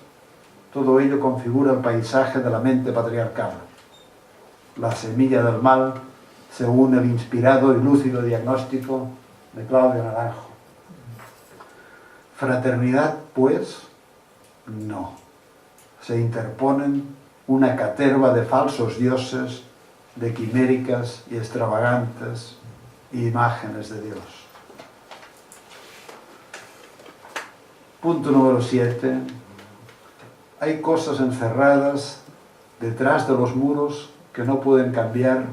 todo ello configura el paisaje de la mente patriarcal. La semilla del mal, según el inspirado y lúcido diagnóstico de Claudio Naranjo. Fraternidad, pues, no. Se interponen una caterva de falsos dioses, de quiméricas y extravagantes imágenes de Dios. Punto número 7. Hay cosas encerradas detrás de los muros que no pueden cambiar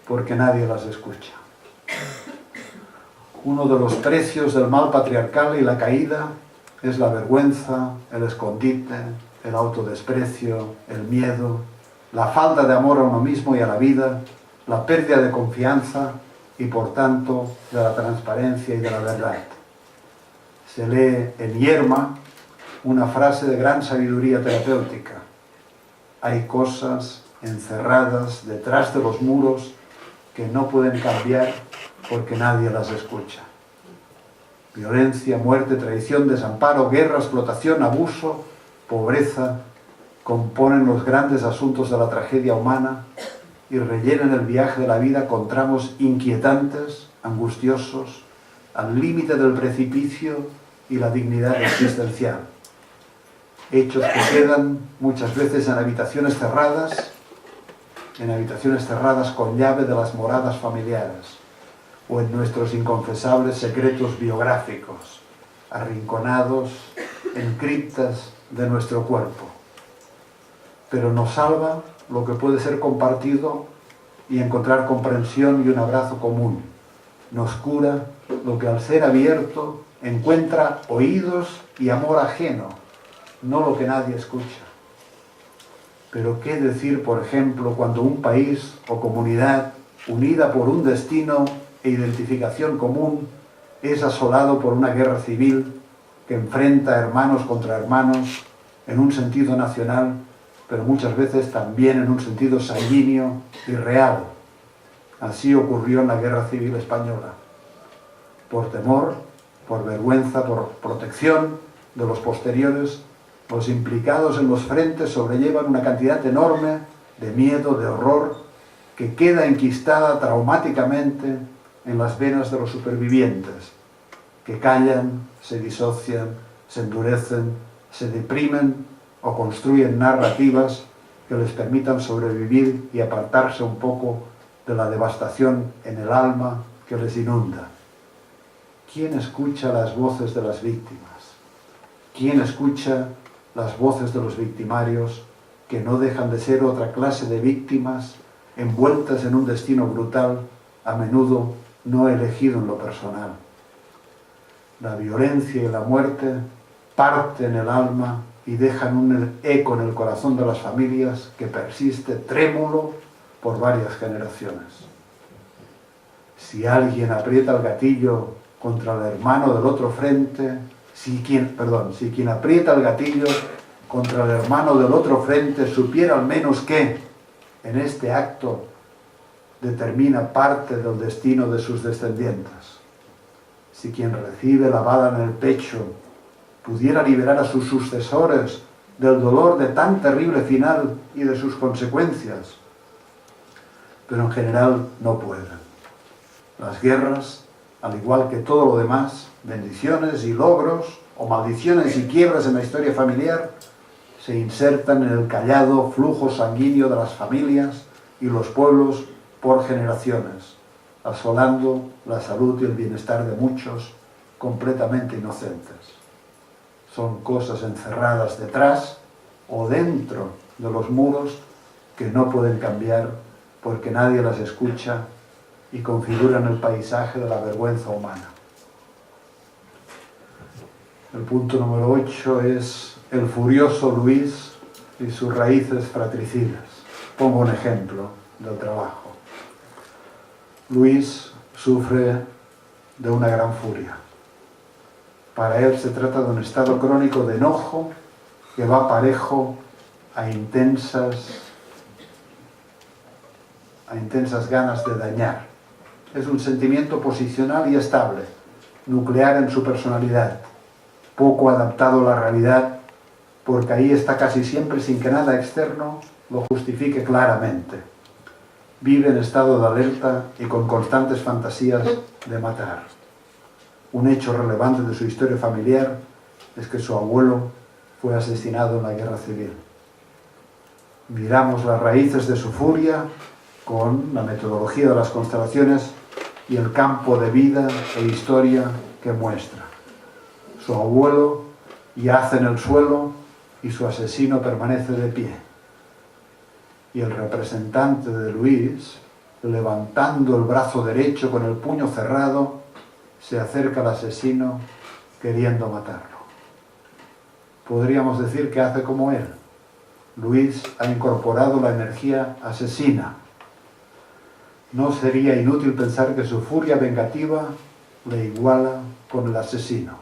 porque nadie las escucha. Uno de los precios del mal patriarcal y la caída es la vergüenza, el escondite, el autodesprecio, el miedo, la falta de amor a uno mismo y a la vida, la pérdida de confianza y por tanto de la transparencia y de la verdad. Se lee en Yerma una frase de gran sabiduría terapéutica. Hay cosas encerradas detrás de los muros que no pueden cambiar porque nadie las escucha. Violencia, muerte, traición, desamparo, guerra, explotación, abuso, pobreza, componen los grandes asuntos de la tragedia humana y rellenan el viaje de la vida con tramos inquietantes, angustiosos, al límite del precipicio y la dignidad existencial. Hechos que quedan muchas veces en habitaciones cerradas con llave de las moradas familiares, o en nuestros inconfesables secretos biográficos, arrinconados en criptas de nuestro cuerpo. Pero nos salva lo que puede ser compartido y encontrar comprensión y un abrazo común. Nos cura lo que al ser abierto encuentra oídos y amor ajeno, no lo que nadie escucha. Pero qué decir, por ejemplo, cuando un país o comunidad unida por un destino e identificación común es asolado por una guerra civil que enfrenta hermanos contra hermanos en un sentido nacional, pero muchas veces también en un sentido sanguíneo y real. Así ocurrió en la Guerra Civil Española. Por temor, por vergüenza, por protección de los posteriores, los implicados en los frentes sobrellevan una cantidad enorme de miedo, de horror, que queda enquistada traumáticamente en las venas de los supervivientes, que callan, se disocian, se endurecen, se deprimen o construyen narrativas que les permitan sobrevivir y apartarse un poco de la devastación en el alma que les inunda. ¿Quién escucha las voces de las víctimas? ¿Quién escucha las voces de los victimarios que no dejan de ser otra clase de víctimas envueltas en un destino brutal, a menudo no elegido en lo personal? La violencia y la muerte parten el alma y dejan un eco en el corazón de las familias que persiste trémulo por varias generaciones. Si alguien aprieta el gatillo contra el hermano del otro frente, si quien aprieta el gatillo contra el hermano del otro frente supiera al menos que en este acto determina parte del destino de sus descendientes. Si quien recibe la bala en el pecho pudiera liberar a sus sucesores del dolor de tan terrible final y de sus consecuencias, pero en general no pueden. Las guerras, al igual que todo lo demás, bendiciones y logros, o maldiciones y quiebras en la historia familiar, se insertan en el callado flujo sanguíneo de las familias y los pueblos por generaciones, asolando la salud y el bienestar de muchos completamente inocentes. Son cosas encerradas detrás o dentro de los muros que no pueden cambiar porque nadie las escucha y configuran el paisaje de la vergüenza humana. El punto número 8 es el furioso Luis y sus raíces fratricidas. Pongo un ejemplo del trabajo. Luis sufre de una gran furia. Para él se trata de un estado crónico de enojo que va parejo a intensas ganas de dañar. Es un sentimiento posicional y estable, nuclear en su personalidad, poco adaptado a la realidad, porque ahí está casi siempre sin que nada externo lo justifique claramente. Vive en estado de alerta y con constantes fantasías de matar. Un hecho relevante de su historia familiar es que su abuelo fue asesinado en la guerra civil. Miramos las raíces de su furia con la metodología de las constelaciones y el campo de vida e historia que muestra. Su abuelo yace en el suelo y su asesino permanece de pie. Y el representante de Luis, levantando el brazo derecho con el puño cerrado, se acerca al asesino queriendo matarlo. Podríamos decir que hace como él. Luis ha incorporado la energía asesina. No sería inútil pensar que su furia vengativa le iguala con el asesino.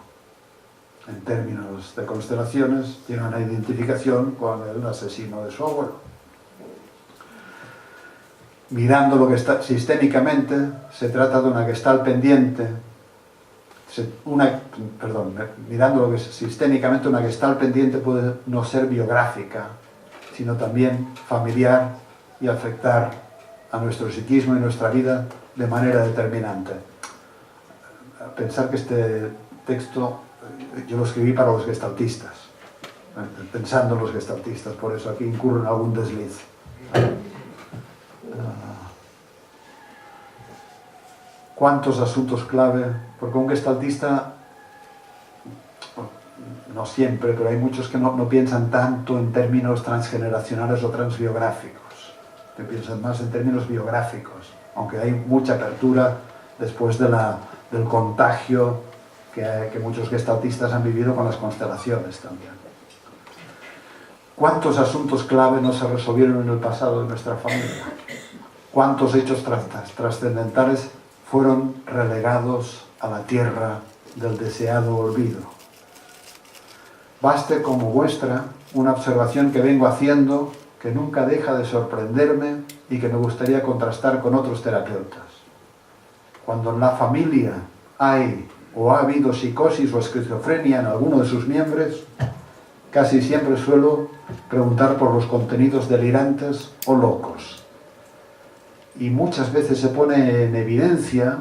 En términos de constelaciones, tiene una identificación con el asesino de su abuelo. Mirando lo que está sistémicamente, se trata de una Gestalt pendiente. Mirando lo que es sistémicamente, una Gestalt pendiente puede no ser biográfica, sino también familiar y afectar a nuestro psiquismo y nuestra vida de manera determinante. Pensar que este texto yo lo escribí para los gestaltistas, pensando en los gestaltistas, por eso aquí incurro en algún desliz. ¿Cuántos asuntos clave? Porque un gestaltista, no siempre, pero hay muchos que no piensan tanto en términos transgeneracionales o transbiográficos, que piensan más en términos biográficos, aunque hay mucha apertura después del contagio que muchos gestaltistas han vivido con las constelaciones también. ¿Cuántos asuntos clave no se resolvieron en el pasado de nuestra familia? ¿Cuántos hechos trascendentales fueron relegados a la tierra del deseado olvido? Baste como muestra una observación que vengo haciendo que nunca deja de sorprenderme y que me gustaría contrastar con otros terapeutas. Cuando en la familia hay o ha habido psicosis o esquizofrenia en alguno de sus miembros, casi siempre suelo preguntar por los contenidos delirantes o locos. Y muchas veces se pone en evidencia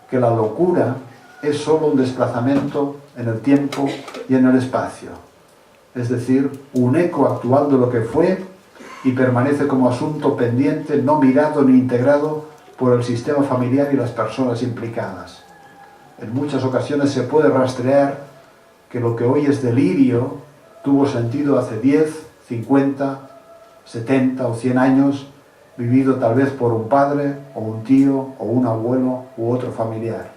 que la locura es solo un desplazamiento en el tiempo y en el espacio. Es decir, un eco actual de lo que fue y permanece como asunto pendiente, no mirado ni integrado por el sistema familiar y las personas implicadas. En muchas ocasiones se puede rastrear que lo que hoy es delirio tuvo sentido hace 10, 50, 70 o 100 años, vivido tal vez por un padre o un tío o un abuelo u otro familiar.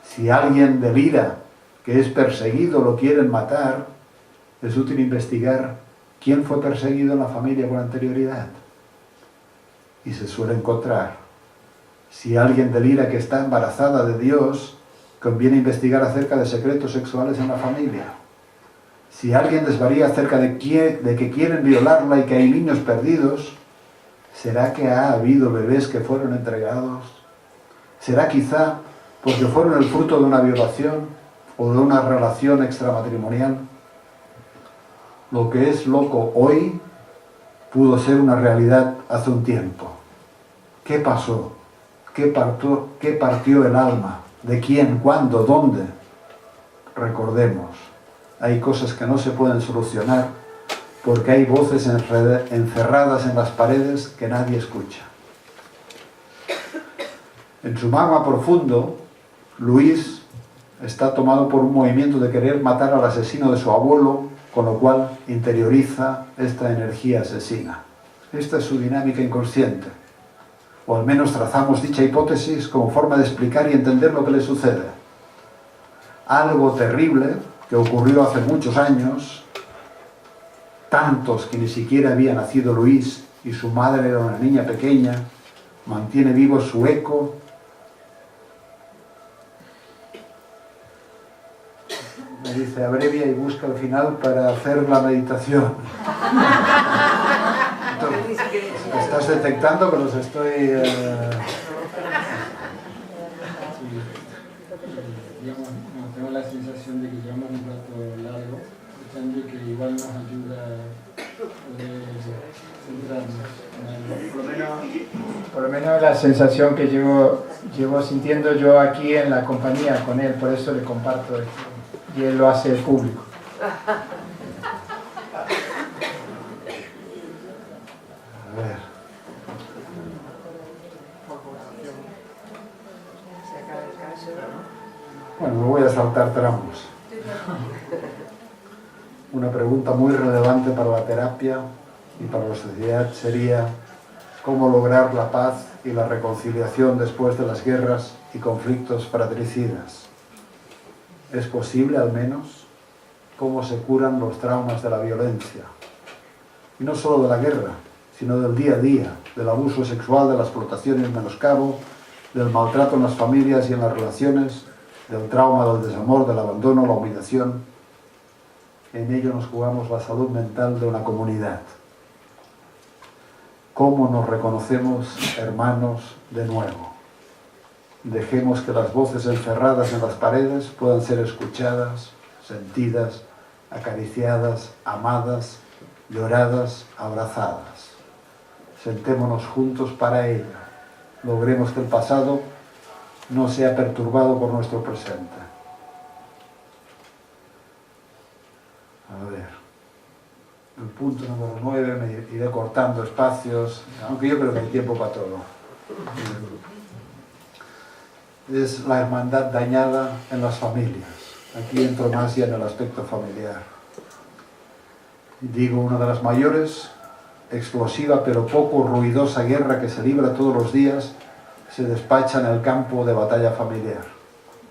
Si alguien delira que es perseguido, lo quieren matar, es útil investigar quién fue perseguido en la familia con anterioridad. Y se suele encontrar. Si alguien delira que está embarazada de Dios, conviene investigar acerca de secretos sexuales en la familia. Si alguien desvaría acerca de que quieren violarla y que hay niños perdidos, ¿será que ha habido bebés que fueron entregados? ¿Será quizá porque fueron el fruto de una violación o de una relación extramatrimonial? Lo que es loco hoy pudo ser una realidad hace un tiempo. ¿Qué pasó? ¿Qué partió el alma? ¿De quién? ¿Cuándo? ¿Dónde? Recordemos, hay cosas que no se pueden solucionar porque hay voces encerradas en las paredes que nadie escucha. En su magma profundo, Luis está tomado por un movimiento de querer matar al asesino de su abuelo, con lo cual interioriza esta energía asesina. Esta es su dinámica inconsciente. O al menos trazamos dicha hipótesis como forma de explicar y entender lo que le sucede. Algo terrible que ocurrió hace muchos años, tantos que ni siquiera había nacido Luis y su madre era una niña pequeña, mantiene vivo su eco. Me dice, abrevia y busca el final para hacer la meditación. Entonces, ¿estás detectando que los estoy...? Tengo la sensación de que llevamos un rato largo, escuchando y que igual nos ayuda a poder centrarnos. Por lo menos la sensación que llevo sintiendo yo aquí en la compañía con él, por eso le comparto esto. Y él lo hace público. A ver. Bueno, me voy a saltar tramos. Una pregunta muy relevante para la terapia y para la sociedad sería ¿cómo lograr la paz y la reconciliación después de las guerras y conflictos fratricidas? ¿Es posible al menos? ¿Cómo se curan los traumas de la violencia? Y no solo de la guerra, sino del día a día, del abuso sexual, de la explotación y el menoscabo, del maltrato en las familias y en las relaciones, del trauma, del desamor, del abandono, la humillación. En ello nos jugamos la salud mental de una comunidad. ¿Cómo nos reconocemos hermanos de nuevo? Dejemos que las voces encerradas en las paredes puedan ser escuchadas, sentidas, acariciadas, amadas, lloradas, abrazadas. Sentémonos juntos para ello. Logremos que el pasado no sea perturbado por nuestro presente. A ver, el punto número 9, me iré cortando espacios, aunque yo creo que hay tiempo para todo. Es la hermandad dañada en las familias. Aquí entro más ya en el aspecto familiar. Digo, una de las mayores, explosiva pero poco ruidosa guerra que se libra todos los días se despacha en el campo de batalla familiar,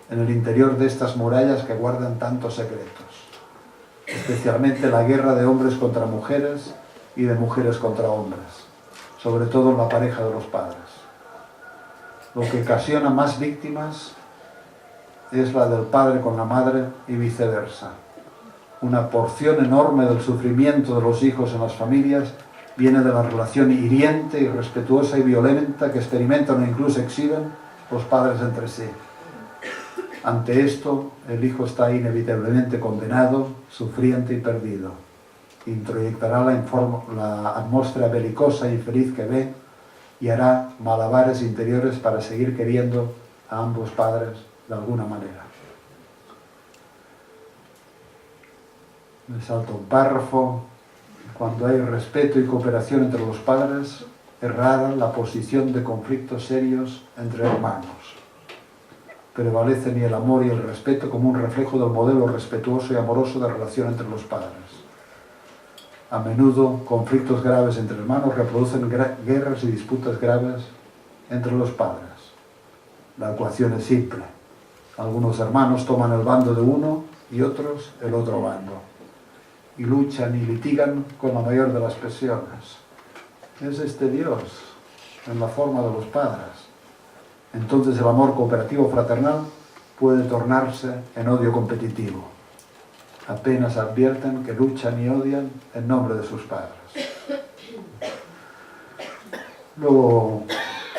en el interior de estas murallas que guardan tantos secretos, especialmente la guerra de hombres contra mujeres y de mujeres contra hombres, sobre todo en la pareja de los padres. Lo que ocasiona más víctimas es la del padre con la madre y viceversa. Una porción enorme del sufrimiento de los hijos en las familias viene de la relación hiriente, irrespetuosa y violenta que experimentan o incluso exhiben los padres entre sí. Ante esto, el hijo está inevitablemente condenado, sufriente y perdido. Introyectará la atmósfera belicosa e infeliz que ve y hará malabares interiores para seguir queriendo a ambos padres de alguna manera. Me salto un párrafo. Cuando hay respeto y cooperación entre los padres, es rara la posición de conflictos serios entre hermanos. Prevalecen y el amor y el respeto como un reflejo del modelo respetuoso y amoroso de relación entre los padres. A menudo, conflictos graves entre hermanos reproducen guerras y disputas graves entre los padres. La ecuación es simple. Algunos hermanos toman el bando de uno y otros el otro bando. Y luchan y litigan con la mayor de las presiones. Es este Dios en la forma de los padres. Entonces el amor cooperativo fraternal puede tornarse en odio competitivo. Apenas advierten que luchan y odian en nombre de sus padres. Luego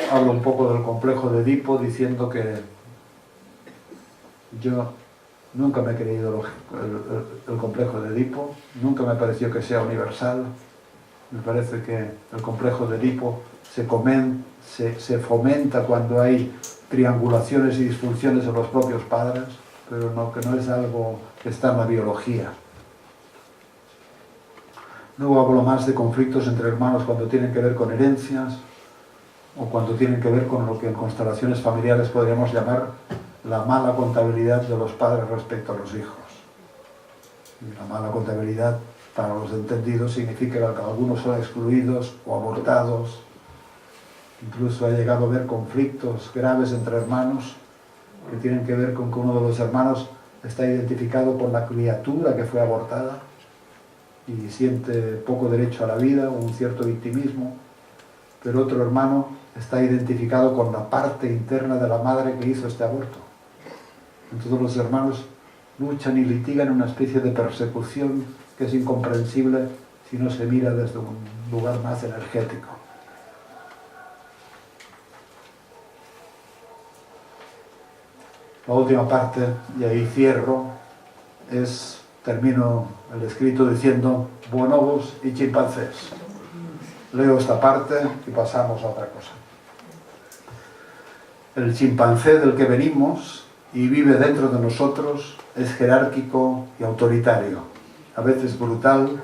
hablo un poco del complejo de Edipo diciendo que yo nunca me he creído el complejo de Edipo, nunca me pareció que sea universal. Me parece que el complejo de Edipo se fomenta cuando hay triangulaciones y disfunciones en los propios padres, pero que no es algo que está en la biología. Luego hablo más de conflictos entre hermanos cuando tienen que ver con herencias o cuando tienen que ver con lo que en constelaciones familiares podríamos llamar la mala contabilidad de los padres respecto a los hijos. Y la mala contabilidad para los entendidos significa que algunos son excluidos o abortados. Incluso ha llegado a haber conflictos graves entre hermanos que tienen que ver con que uno de los hermanos está identificado con la criatura que fue abortada y siente poco derecho a la vida o un cierto victimismo, pero otro hermano está identificado con la parte interna de la madre que hizo este aborto. Entonces los hermanos luchan y litigan en una especie de persecución que es incomprensible si no se mira desde un lugar más energético. La última parte, y ahí cierro, termino el escrito diciendo bonobos y chimpancés. Leo esta parte y pasamos a otra cosa. El chimpancé del que venimos y vive dentro de nosotros es jerárquico y autoritario, a veces brutal,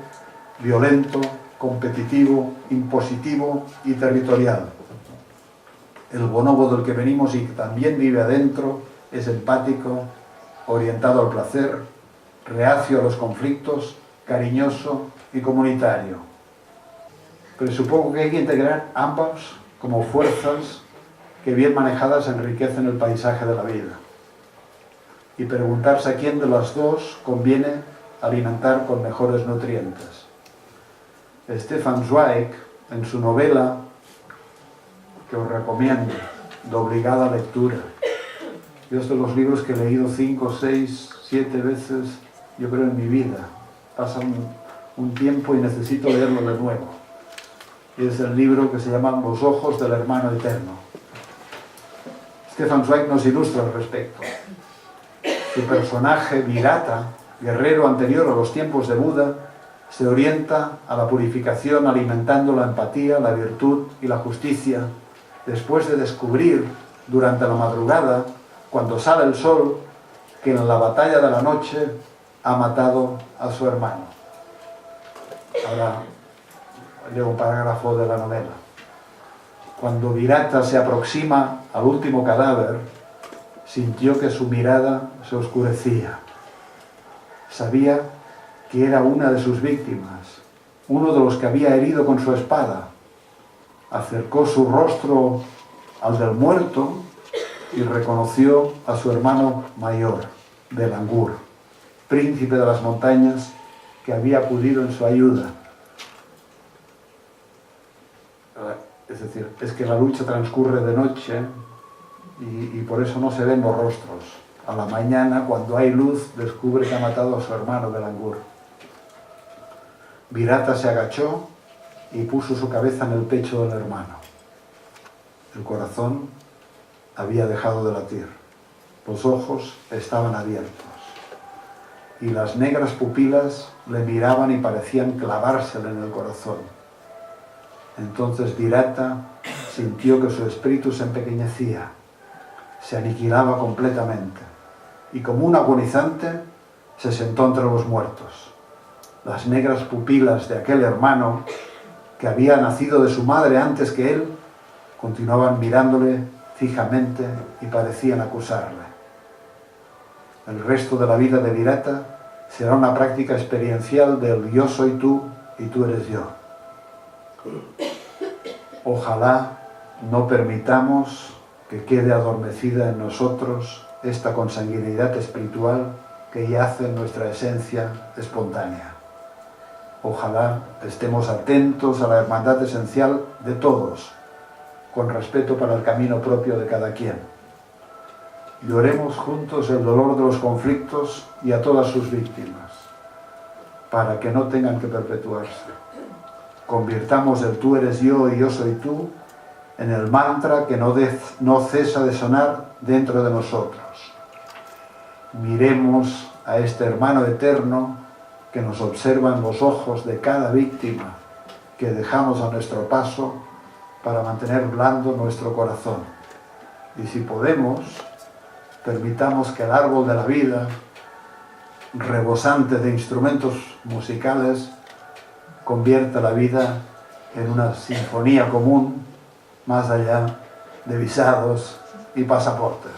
violento, competitivo, impositivo y territorial. El bonobo del que venimos y que también vive adentro es empático, orientado al placer, reacio a los conflictos, cariñoso y comunitario. Pero supongo que hay que integrar ambas como fuerzas que bien manejadas enriquecen el paisaje de la vida. Y preguntarse a quién de las dos conviene alimentar con mejores nutrientes. Stefan Zweig, en su novela, que os recomiendo, de obligada lectura, yo es de los libros que he leído 5, 6, 7 veces, yo creo, en mi vida. Pasa un tiempo y necesito leerlo de nuevo. Y es el libro que se llama Los ojos del hermano eterno. Stefan Zweig nos ilustra al respecto. Su personaje, Virata, guerrero anterior a los tiempos de Buda, se orienta a la purificación alimentando la empatía, la virtud y la justicia, después de descubrir, durante la madrugada, cuando sale el sol, que en la batalla de la noche ha matado a su hermano. Ahora leo un parágrafo de la novela. Cuando Virata se aproxima al último cadáver, sintió que su mirada se oscurecía. Sabía que era una de sus víctimas, uno de los que había herido con su espada. Acercó su rostro al del muerto y reconoció a su hermano mayor, Belangur, príncipe de las montañas, que había acudido en su ayuda. Es decir, es que la lucha transcurre de noche y por eso no se ven los rostros. A la mañana, cuando hay luz, descubre que ha matado a su hermano Belangur. Virata se agachó y puso su cabeza en el pecho del hermano. El corazón había dejado de latir. Los ojos estaban abiertos. Y las negras pupilas le miraban y parecían clavársele en el corazón. Entonces Virata sintió que su espíritu se empequeñecía, se aniquilaba completamente, y como un agonizante se sentó entre los muertos. Las negras pupilas de aquel hermano, que había nacido de su madre antes que él, continuaban mirándole fijamente y parecían acusarle. El resto de la vida de Virata será una práctica experiencial del yo soy tú y tú eres yo. Ojalá no permitamos que quede adormecida en nosotros esta consanguinidad espiritual que yace en nuestra esencia espontánea. Ojalá estemos atentos a la hermandad esencial de todos, con respeto para el camino propio de cada quien. Lloremos juntos el dolor de los conflictos y a todas sus víctimas, para que no tengan que perpetuarse. Convirtamos el tú eres yo y yo soy tú en el mantra que no cesa de sonar dentro de nosotros. Miremos a este hermano eterno que nos observa en los ojos de cada víctima que dejamos a nuestro paso para mantener blando nuestro corazón. Y si podemos, permitamos que el árbol de la vida, rebosante de instrumentos musicales, convierta la vida en una sinfonía común más allá de visados y pasaportes.